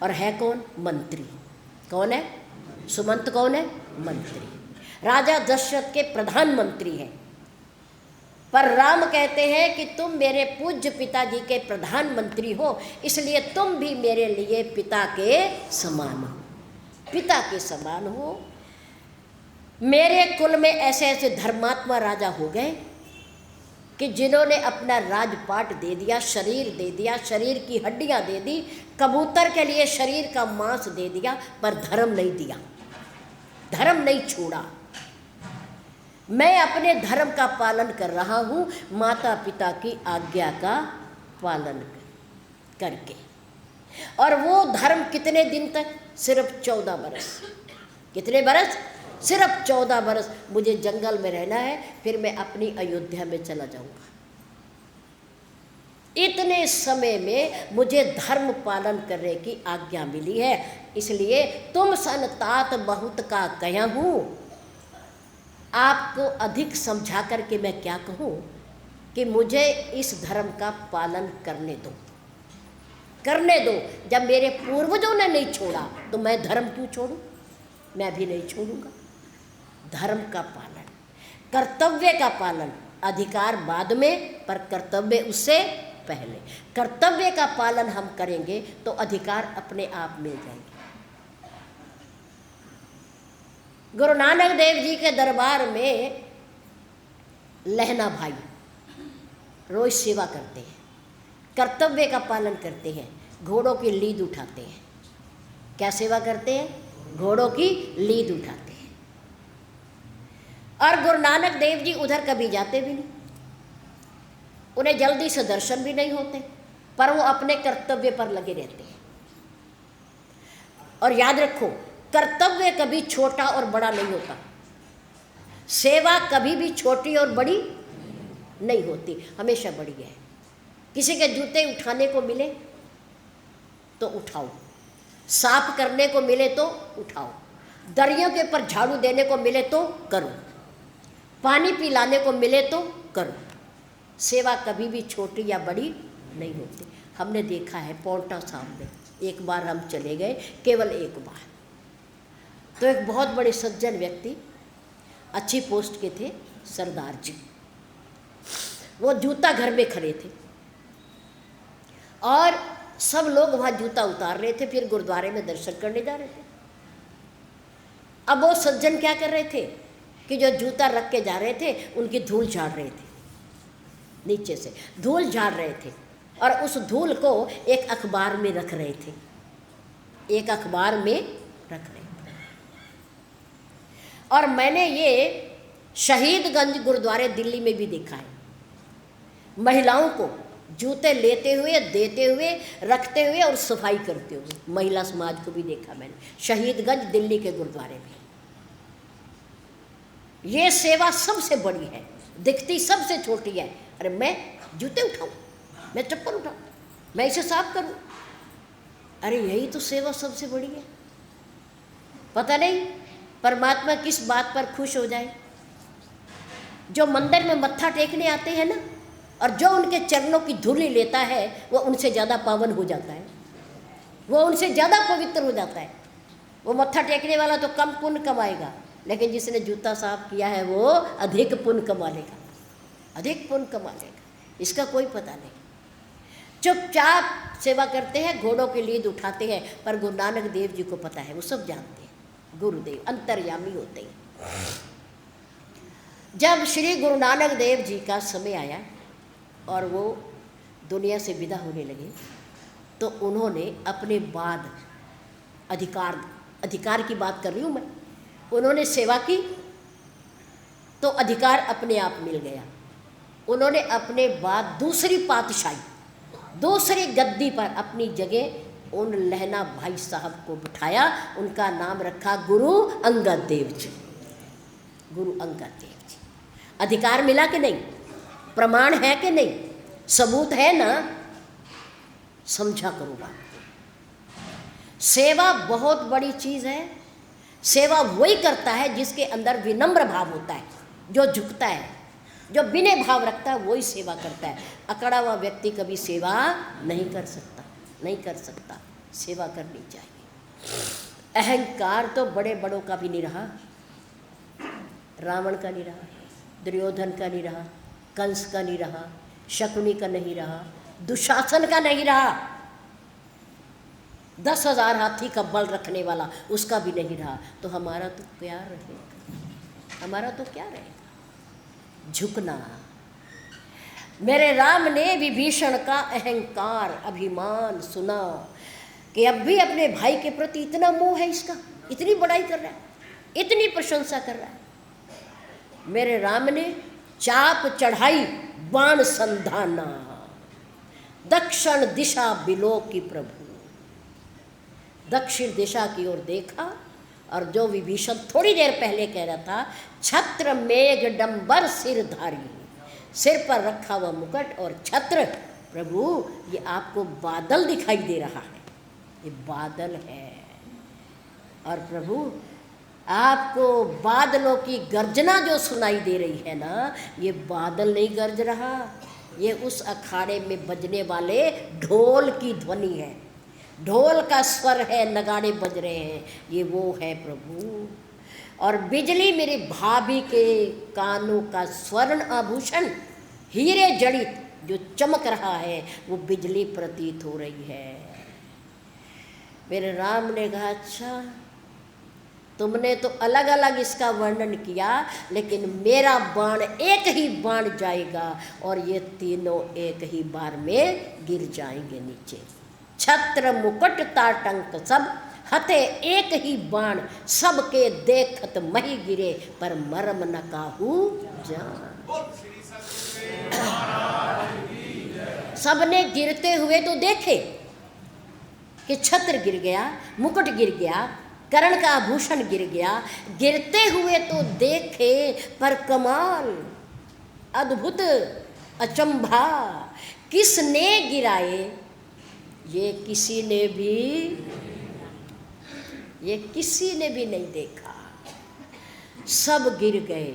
और है कौन? मंत्री। कौन है? सुमंत कौन है? मंत्री। राजा दशरथ के प्रधानमंत्री हैं। पर राम कहते हैं कि तुम मेरे पूज्य पिताजी के प्रधानमंत्री हो, इसलिए तुम भी मेरे लिए पिता के समान हो, पिता के समान हो। मेरे कुल में ऐसे ऐसे धर्मात्मा राजा हो गए कि जिन्होंने अपना राजपाट दे दिया, शरीर दे दिया, शरीर की हड्डियां दे दी, कबूतर के लिए शरीर का मांस दे दिया, पर धर्म नहीं दिया, धर्म नहीं छोड़ा। मैं अपने धर्म का पालन कर रहा हूँ, माता पिता की आज्ञा का पालन करके। और वो धर्म कितने दिन तक? सिर्फ 14 बरस। कितने बरस? सिर्फ 14 बरस। मुझे जंगल में रहना है, फिर मैं अपनी अयोध्या में चला जाऊंगा। इतने समय में मुझे धर्म पालन करने की आज्ञा मिली है, इसलिए तुम सन तात बहुत का कहा हूँ। आपको अधिक समझा करके मैं क्या कहूँ कि मुझे इस धर्म का पालन करने दो, करने दो। जब मेरे पूर्वजों ने नहीं छोड़ा तो मैं धर्म क्यों छोड़ूं? मैं भी नहीं छोड़ूंगा। धर्म का पालन, कर्तव्य का पालन, अधिकार बाद में पर कर्तव्य उससे पहले। कर्तव्य का पालन हम करेंगे तो अधिकार अपने आप मिल जाएंगे। गुरु नानक देव जी के दरबार में लहना भाई रोज सेवा करते हैं, कर्तव्य का पालन करते हैं, घोड़ों की लीद उठाते हैं। क्या सेवा करते हैं? घोड़ों की लीद उठाते हैं। और गुरु नानक देव जी उधर कभी जाते भी नहीं, उन्हें जल्दी से दर्शन भी नहीं होते, पर वो अपने कर्तव्य पर लगे रहते हैं। और याद रखो, कर्तव्य कभी छोटा और बड़ा नहीं होता, सेवा कभी भी छोटी और बड़ी नहीं होती, हमेशा बड़ी है। किसी के जूते उठाने को मिले तो उठाओ, साफ करने को मिले तो उठाओ, दरियों के ऊपर झाड़ू देने को मिले तो करो, पानी पिलाने को मिले तो करो। सेवा कभी भी छोटी या बड़ी नहीं होती। हमने देखा है पौंटा साहब में, एक बार हम चले गए, केवल एक बार, तो एक बहुत बड़े सज्जन व्यक्ति, अच्छी पोस्ट के थे, सरदार जी, वो जूता घर में खड़े थे और सब लोग वहाँ जूता उतार रहे थे, फिर गुरुद्वारे में दर्शन करने जा रहे थे। अब वो सज्जन क्या कर रहे थे कि जो जूता रख के जा रहे थे उनकी धूल झाड़ रहे थे, नीचे से धूल झाड़ रहे थे, और उस धूल को एक अखबार में रख रहे थे, एक अखबार में रख रहे थे। और मैंने ये शहीदगंज गुरुद्वारे दिल्ली में भी देखा है, महिलाओं को जूते लेते हुए, देते हुए, रखते हुए और सफाई करते हुए। महिला समाज को भी देखा मैंने शहीदगंज दिल्ली के गुरुद्वारे में। ये सेवा सबसे बड़ी है, दिखती सबसे छोटी है। अरे मैं जूते उठाऊं, मैं चप्पल उठाऊं, मैं इसे साफ करूं, अरे यही तो सेवा सबसे बड़ी है। पता नहीं परमात्मा किस बात पर खुश हो जाए। जो मंदिर में मत्था टेकने आते हैं ना, और जो उनके चरणों की धूली लेता है, वो उनसे ज़्यादा पावन हो जाता है, वो उनसे ज़्यादा पवित्र हो जाता है। वो मत्था टेकने वाला तो कम पुण्य कमाएगा, लेकिन जिसने जूता साफ किया है वो अधिक पुण्य कमा लेगा, अधिक पुण्य कमा लेगा। इसका कोई पता नहीं। चुपचाप सेवा करते हैं, घोड़ों के लीद उठाते हैं, पर गुरु नानक देव जी को पता है, वो सब जानते हैं। गुरुदेव अंतर्यामी होते हैं। जब श्री गुरु नानक देव जी का समय आया और वो दुनिया से विदा होने लगे, तो उन्होंने अपने बाद अधिकार की बात कर रही हूँ मैं, उन्होंने सेवा की तो अधिकार अपने आप मिल गया। उन्होंने अपने बाद दूसरी पातशाही, दूसरी गद्दी पर अपनी जगह उन लहना भाई साहब को बिठाया। उनका नाम रखा गुरु अंगद देव जी। गुरु अंगद देव जी। अधिकार मिला कि नहीं, प्रमाण है कि नहीं, सबूत है ना, समझा करो बात। सेवा बहुत बड़ी चीज़ है। सेवा वही करता है जिसके अंदर विनम्र भाव होता है, जो झुकता है, जो विनय भाव रखता है, वही सेवा करता है। अकड़ा हुआ व्यक्ति कभी सेवा नहीं कर सकता, नहीं कर सकता। सेवा करनी चाहिए। अहंकार तो बड़े बड़ों का भी नहीं रहा, रावण का नहीं रहा, दुर्योधन का नहीं रहा, कंस का नहीं रहा, शकुनी का नहीं रहा, दुशासन का नहीं रहा, 10,000 हाथी का बल रखने वाला उसका भी नहीं रहा। तो हमारा तो क्या रहेगा, हमारा तो क्या रहेगा? झुकना। मेरे राम ने विभीषण का अहंकार अभिमान सुना कि अब भी अपने भाई के प्रति इतना मोह है इसका, इतनी बड़ाई कर रहा है, इतनी प्रशंसा कर रहा है। मेरे राम ने चाप चढ़ाई, बाण संधाना, दक्षिण दिशा बिलो की प्रभु। दक्षिण दिशा की ओर देखा, और जो विभीषण थोड़ी देर पहले कह रहा था, छत्र मेघ डंबर सिरधारी, सिर पर रखा हुआ मुकुट और छत्र, प्रभु ये आपको बादल दिखाई दे रहा है, ये बादल है। और प्रभु आपको बादलों की गर्जना जो सुनाई दे रही है ना, ये बादल नहीं गरज रहा, ये उस अखाड़े में बजने वाले ढोल की ध्वनि है, ढोल का स्वर है, नगाड़े बज रहे हैं, ये वो है प्रभु। और बिजली मेरे भाभी के कानों का स्वर्ण आभूषण, हीरे जड़ित जो चमक रहा है, वो बिजली प्रतीत हो रही है। मेरे राम ने कहा, अच्छा तुमने तो अलग अलग इसका वर्णन किया, लेकिन मेरा बाण एक ही बाण जाएगा और ये तीनों एक ही बार में गिर जाएंगे नीचे। छत्र मुकुट ताटंक सब हते एक ही बाण, सबके देखत मही गिरे पर मरम न काहू जान। सबने गिरते हुए तो देखे कि छत्र गिर गया, मुकुट गिर गया, कर्ण का आभूषण गिर गया, गिरते हुए तो देखे, पर कमाल, अद्भुत, अचंभा, किसने गिराए? ये किसी ने भी नहीं देखा। सब गिर गए।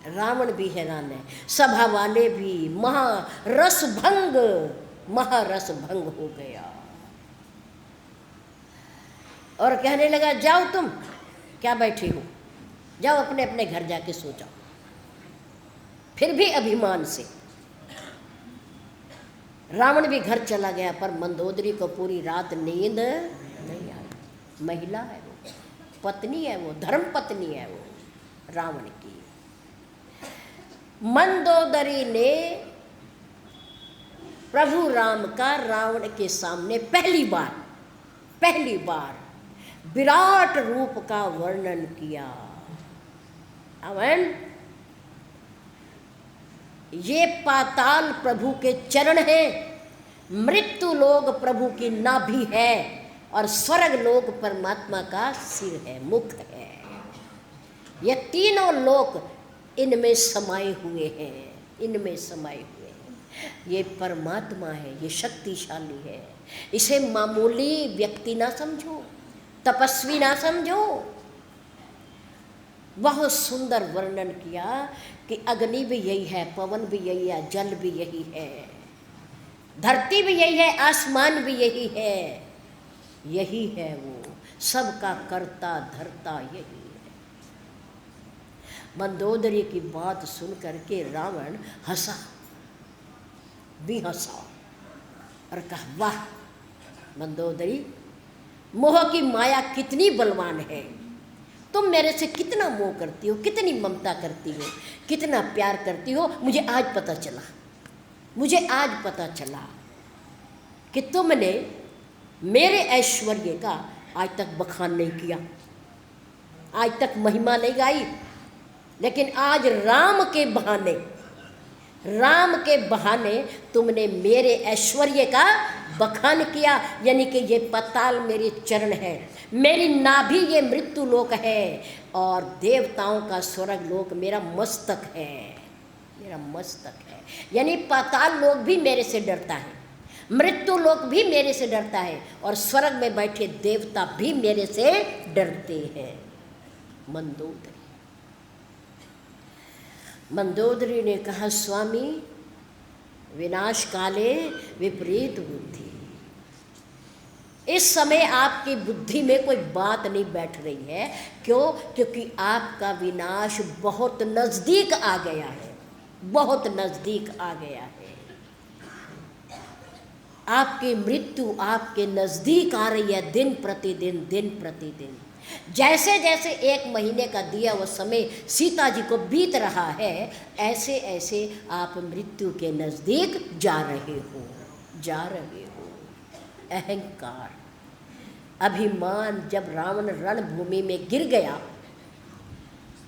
रावण भी हैरान है, सभा वाले भी महारस भंग हो गया। और कहने लगा, जाओ तुम क्या बैठे हो, जाओ अपने अपने घर जाके सो जाओ। फिर भी अभिमान से रावण भी घर चला गया, पर मंदोदरी को पूरी रात नींद नहीं आई। महिला है वो, पत्नी है वो, धर्म पत्नी है वो रावण की। मंदोदरी ने प्रभु राम का रावण के सामने पहली बार विराट रूप का वर्णन किया। ये पाताल प्रभु के चरण हैं, मृत्यु लोक प्रभु की नाभि है और स्वर्ग लोक परमात्मा का सिर है, मुख है। ये तीनों लोक इनमें समाये हुए हैं, इनमें समाये हुए हैं। ये परमात्मा है, ये शक्तिशाली है। इसे मामूली व्यक्ति ना समझो, तपस्वी ना समझो। बहुत सुंदर वर्णन किया कि अग्नि भी यही है, पवन भी यही है, जल भी यही है, धरती भी यही है, आसमान भी यही है। यही है वो सबका कर्ता धर्ता, यही है। मंदोदरी की बात सुन करके रावण हंसा, भी हंसा और कहा, वाह मंदोदरी, मोह की माया कितनी बलवान है। तुम मेरे से कितना मोह करती हो, कितनी ममता करती हो, कितना प्यार करती हो। मुझे आज पता चला, मुझे आज पता चला कि तुमने मेरे ऐश्वर्य का आज तक बखान नहीं किया, आज तक महिमा नहीं गाई, लेकिन आज राम के बहाने, राम के बहाने तुमने मेरे ऐश्वर्य का बखान किया। यानी कि ये पाताल मेरे चरण है, मेरी नाभि ये मृत्यु लोक है और देवताओं का स्वर्ग लोक मेरा मस्तक है, मेरा मस्तक है। यानी पाताल लोक भी मेरे से डरता है, मृत्यु लोक भी मेरे से डरता है और स्वर्ग में बैठे देवता भी मेरे से डरते हैं। मंदोदरी, मंदोदरी ने कहा, स्वामी विनाश काले विपरीत बुद्धि। इस समय आपकी बुद्धि में कोई बात नहीं बैठ रही है। क्यों? क्योंकि आपका विनाश बहुत नज़दीक आ गया है, बहुत नज़दीक आ गया है। आपकी मृत्यु आपके नज़दीक आ रही है, दिन प्रतिदिन, दिन प्रतिदिन। जैसे जैसे 1 महीने का दिया वो समय सीता जी को बीत रहा है, ऐसे ऐसे आप मृत्यु के नज़दीक जा रहे हो, जा रहे हो। अहंकार, अभिमान, जब रावण रणभूमि में गिर गया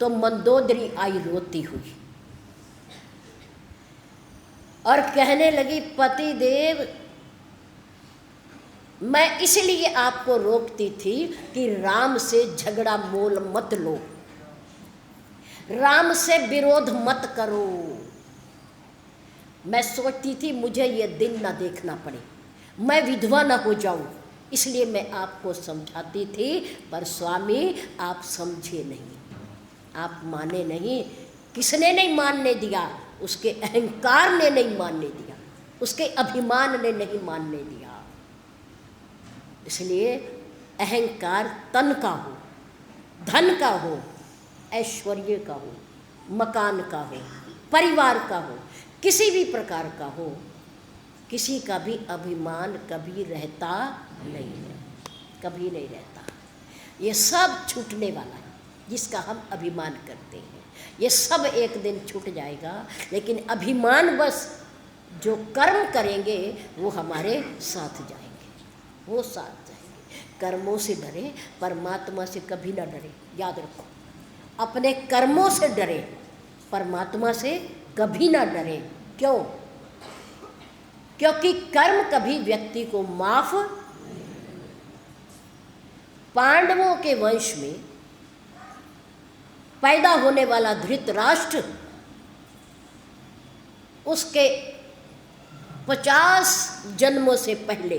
तो मंदोदरी आई रोती हुई और कहने लगी, पति देव, मैं इसलिए आपको रोकती थी कि राम से झगड़ा मोल मत लो, राम से विरोध मत करो। मैं सोचती थी मुझे ये दिन ना देखना पड़े, मैं विधवा ना हो जाऊं, इसलिए मैं आपको समझाती थी। पर स्वामी आप समझे नहीं, आप माने नहीं। किसने नहीं मानने दिया? उसके अहंकार ने नहीं मानने दिया, उसके अभिमान ने नहीं मानने दिया। इसलिए अहंकार तन का हो, धन का हो, ऐश्वर्य का हो, मकान का हो, परिवार का हो, किसी भी प्रकार का हो, किसी का भी अभिमान कभी रहता नहीं है, कभी नहीं रहता। ये सब छूटने वाला है, जिसका हम अभिमान करते हैं, ये सब एक दिन छूट जाएगा। लेकिन अभिमान बस जो कर्म करेंगे वो हमारे साथ जाएंगे, वो साथ जाएंगे। कर्मों से डरे, परमात्मा से कभी ना डरे। याद रखो, अपने कर्मों से डरे, परमात्मा से कभी ना डरे। क्यों? क्योंकि कर्म कभी व्यक्ति को माफ। पांडवों के वंश में पैदा होने वाला धृतराष्ट्र, उसके 50 जन्मों से पहले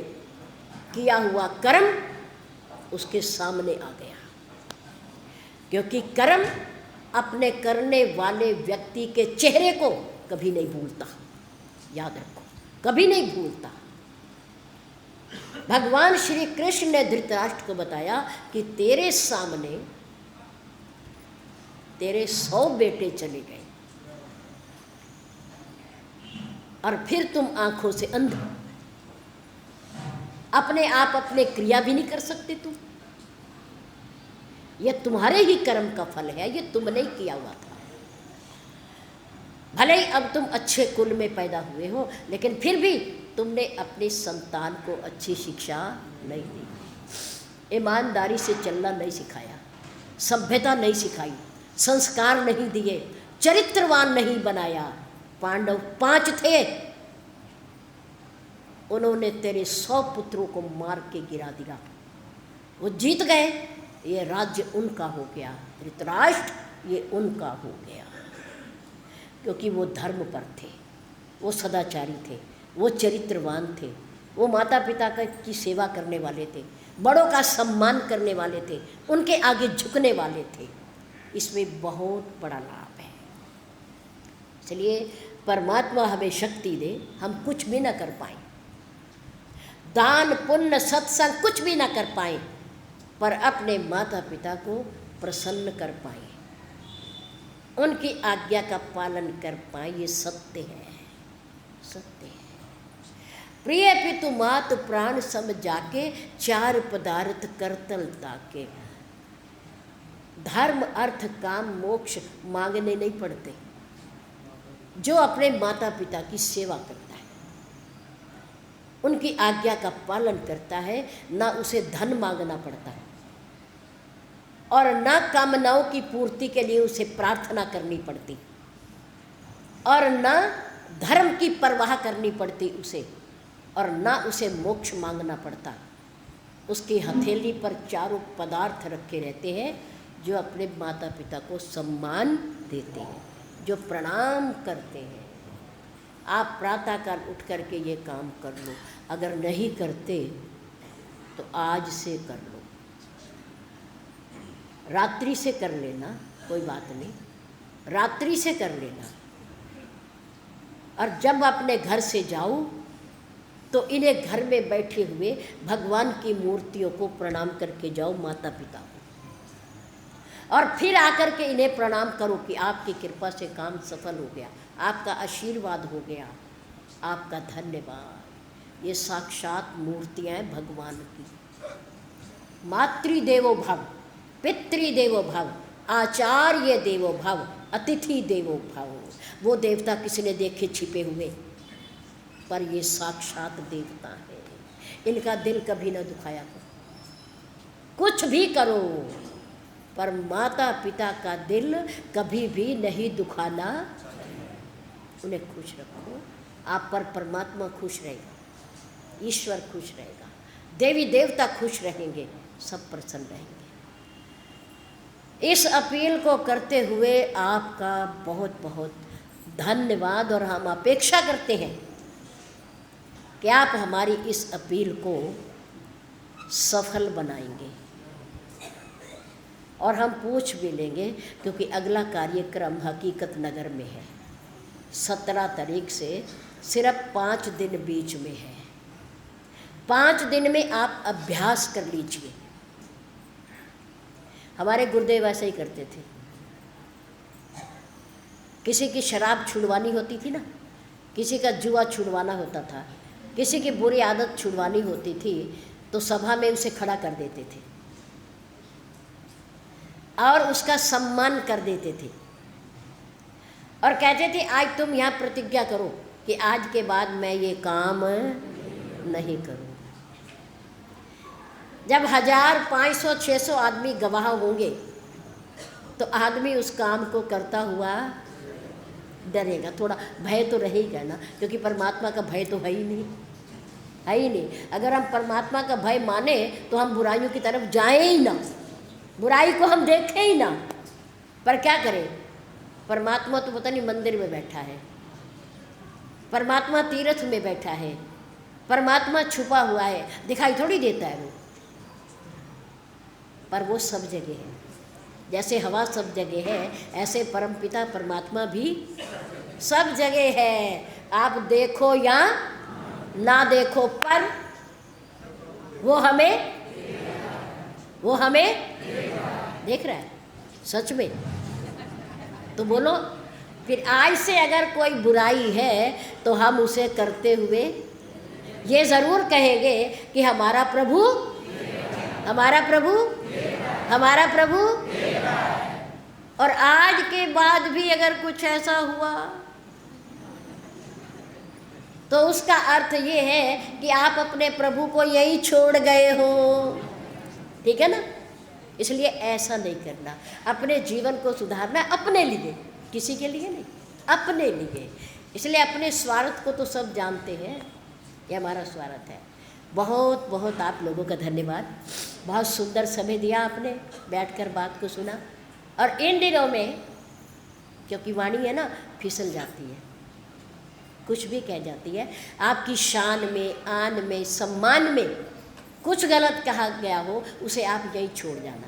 किया हुआ कर्म उसके सामने आ गया। क्योंकि कर्म अपने करने वाले व्यक्ति के चेहरे को कभी नहीं भूलता। याद रखो, कभी नहीं भूलता। भगवान श्री कृष्ण ने धृतराष्ट्र को बताया कि तेरे सामने तेरे 100 बेटे चले गए और फिर तुम आंखों से अंधे, अपने आप अपने क्रिया भी नहीं कर सकते। तुम, यह तुम्हारे ही कर्म का फल है, ये तुमने ही किया हुआ था। भले ही अब तुम अच्छे कुल में पैदा हुए हो, लेकिन फिर भी तुमने अपने संतान को अच्छी शिक्षा नहीं दी, ईमानदारी से चलना नहीं सिखाया, सभ्यता नहीं सिखाई, संस्कार नहीं दिए, चरित्रवान नहीं बनाया, पांडव 5 थे, उन्होंने तेरे 100 पुत्रों को मार के गिरा दिया, वो जीत गए, ये राज्य उनका हो गया, धृतराष्ट्र ये उनका हो गया, क्योंकि वो धर्म पर थे, वो सदाचारी थे, वो चरित्रवान थे, वो माता पिता की सेवा करने वाले थे, बड़ों का सम्मान करने वाले थे, उनके आगे झुकने वाले थे। इसमें बहुत बड़ा लाभ है। इसलिए परमात्मा हमें शक्ति दे, हम कुछ भी ना कर पाएं, दान पुण्य सत्संग कुछ भी ना कर पाएं, पर अपने माता पिता को प्रसन्न कर पाएं, उनकी आज्ञा का पालन कर पाएं, ये सत्य है, सत्य है। प्रिय पितु मात प्राण सम जाके, 4 पदार्थ करतल ताके। धर्म अर्थ काम मोक्ष मांगने नहीं पड़ते। जो अपने माता पिता की सेवा करता है, उनकी आज्ञा का पालन करता है, ना उसे धन मांगना पड़ता है और ना कामनाओं की पूर्ति के लिए उसे प्रार्थना करनी पड़ती, और ना धर्म की परवाह करनी पड़ती उसे, और ना उसे मोक्ष मांगना पड़ता। उसकी हथेली पर 4 पदार्थ रखे रहते हैं जो अपने माता पिता को सम्मान देते हैं, जो प्रणाम करते हैं। आप प्रातःकाल उठ करके ये काम कर लो, अगर नहीं करते तो आज से कर लो, रात्रि से कर लेना, कोई बात नहीं, रात्रि से कर लेना। और जब अपने घर से जाओ तो इन्हें घर में बैठे हुए भगवान की मूर्तियों को प्रणाम करके जाओ, माता पिता को, और फिर आकर के इन्हें प्रणाम करो कि आपकी कृपा से काम सफल हो गया, आपका आशीर्वाद हो गया, आपका धन्यवाद। ये साक्षात मूर्तियाँ हैं भगवान की। मातृदेवो भव, पितृदेवो भव, आचार्य देवो भव, अतिथि देवो भव। वो देवता किसी ने देखे छिपे हुए, पर ये साक्षात देवता है। इनका दिल कभी ना दुखाया करो, कुछ भी करो, पर माता पिता का दिल कभी भी नहीं दुखाना, उन्हें खुश रखो। आप पर परमात्मा खुश रहेगा, ईश्वर खुश रहेगा, देवी देवता खुश रहेंगे, सब प्रसन्न रहेंगे। इस अपील को करते हुए आपका बहुत बहुत धन्यवाद, और हम अपेक्षा करते हैं कि आप हमारी इस अपील को सफल बनाएंगे। और हम पूछ भी लेंगे, क्योंकि अगला कार्यक्रम हकीकत नगर में है, 17 तारीख से सिर्फ 5 दिन बीच में है। 5 दिन में आप अभ्यास कर लीजिए। हमारे गुरुदेव ऐसे ही करते थे, किसी की शराब छुड़वानी होती थी ना, किसी का जुआ छुड़वाना होता था, किसी की बुरी आदत छुड़वानी होती थी, तो सभा में उसे खड़ा कर देते थे और उसका सम्मान कर देते थे, और कहते थे आज तुम यहाँ प्रतिज्ञा करो कि आज के बाद मैं ये काम नहीं करूँ। जब 1000, 500, 600 आदमी गवाह होंगे तो आदमी उस काम को करता हुआ डरेगा, थोड़ा भय तो रहेगा ना, क्योंकि परमात्मा का भय तो है ही नहीं, है ही नहीं। अगर हम परमात्मा का भय माने तो हम बुराइयों की तरफ जाएं ही ना, बुराई को हम देखें ही ना। पर क्या करें, परमात्मा तो पता नहीं मंदिर में बैठा है, परमात्मा तीर्थ में बैठा है, परमात्मा छुपा हुआ है, दिखाई थोड़ी देता है वो, पर वो सब जगह है। जैसे हवा सब जगह है, ऐसे परमपिता परमात्मा भी सब जगह है। आप देखो या ना देखो, पर वो हमें देख रहा है, सच में। तो बोलो, फिर आज से अगर कोई बुराई है तो हम उसे करते हुए ये ज़रूर कहेंगे कि हमारा प्रभु, हमारा प्रभु, हमारा प्रभु। और आज के बाद भी अगर कुछ ऐसा हुआ तो उसका अर्थ ये है कि आप अपने प्रभु को यही छोड़ गए हो, ठीक है ना। इसलिए ऐसा नहीं करना, अपने जीवन को सुधारना अपने लिए, किसी के लिए नहीं, अपने लिए। इसलिए अपने स्वार्थ को तो सब जानते हैं, ये हमारा स्वार्थ है। बहुत बहुत आप लोगों का धन्यवाद, बहुत सुंदर समय दिया आपने, बैठकर बात को सुना। और इन दिनों में क्योंकि वाणी है ना, फिसल जाती है, कुछ भी कह जाती है, आपकी शान में, आन में, सम्मान में कुछ गलत कहा गया हो उसे आप यहीं छोड़ जाना,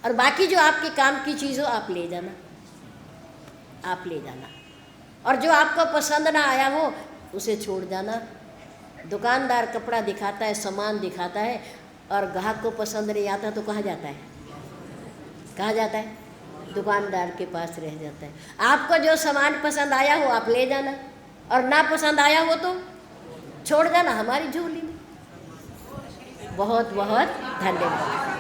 और बाकी जो आपके काम की चीज़ हो आप ले जाना, आप ले जाना। और जो आपको पसंद ना आया हो उसे छोड़ जाना। दुकानदार कपड़ा दिखाता है, सामान दिखाता है, और ग्राहक को पसंद नहीं आता तो कहाँ जाता है? कहाँ जाता है? दुकानदार के पास रह जाता है। आपको जो सामान पसंद आया हो आप ले जाना, और ना पसंद आया हो तो छोड़ जाना हमारी झोली में। बहुत बहुत धन्यवाद।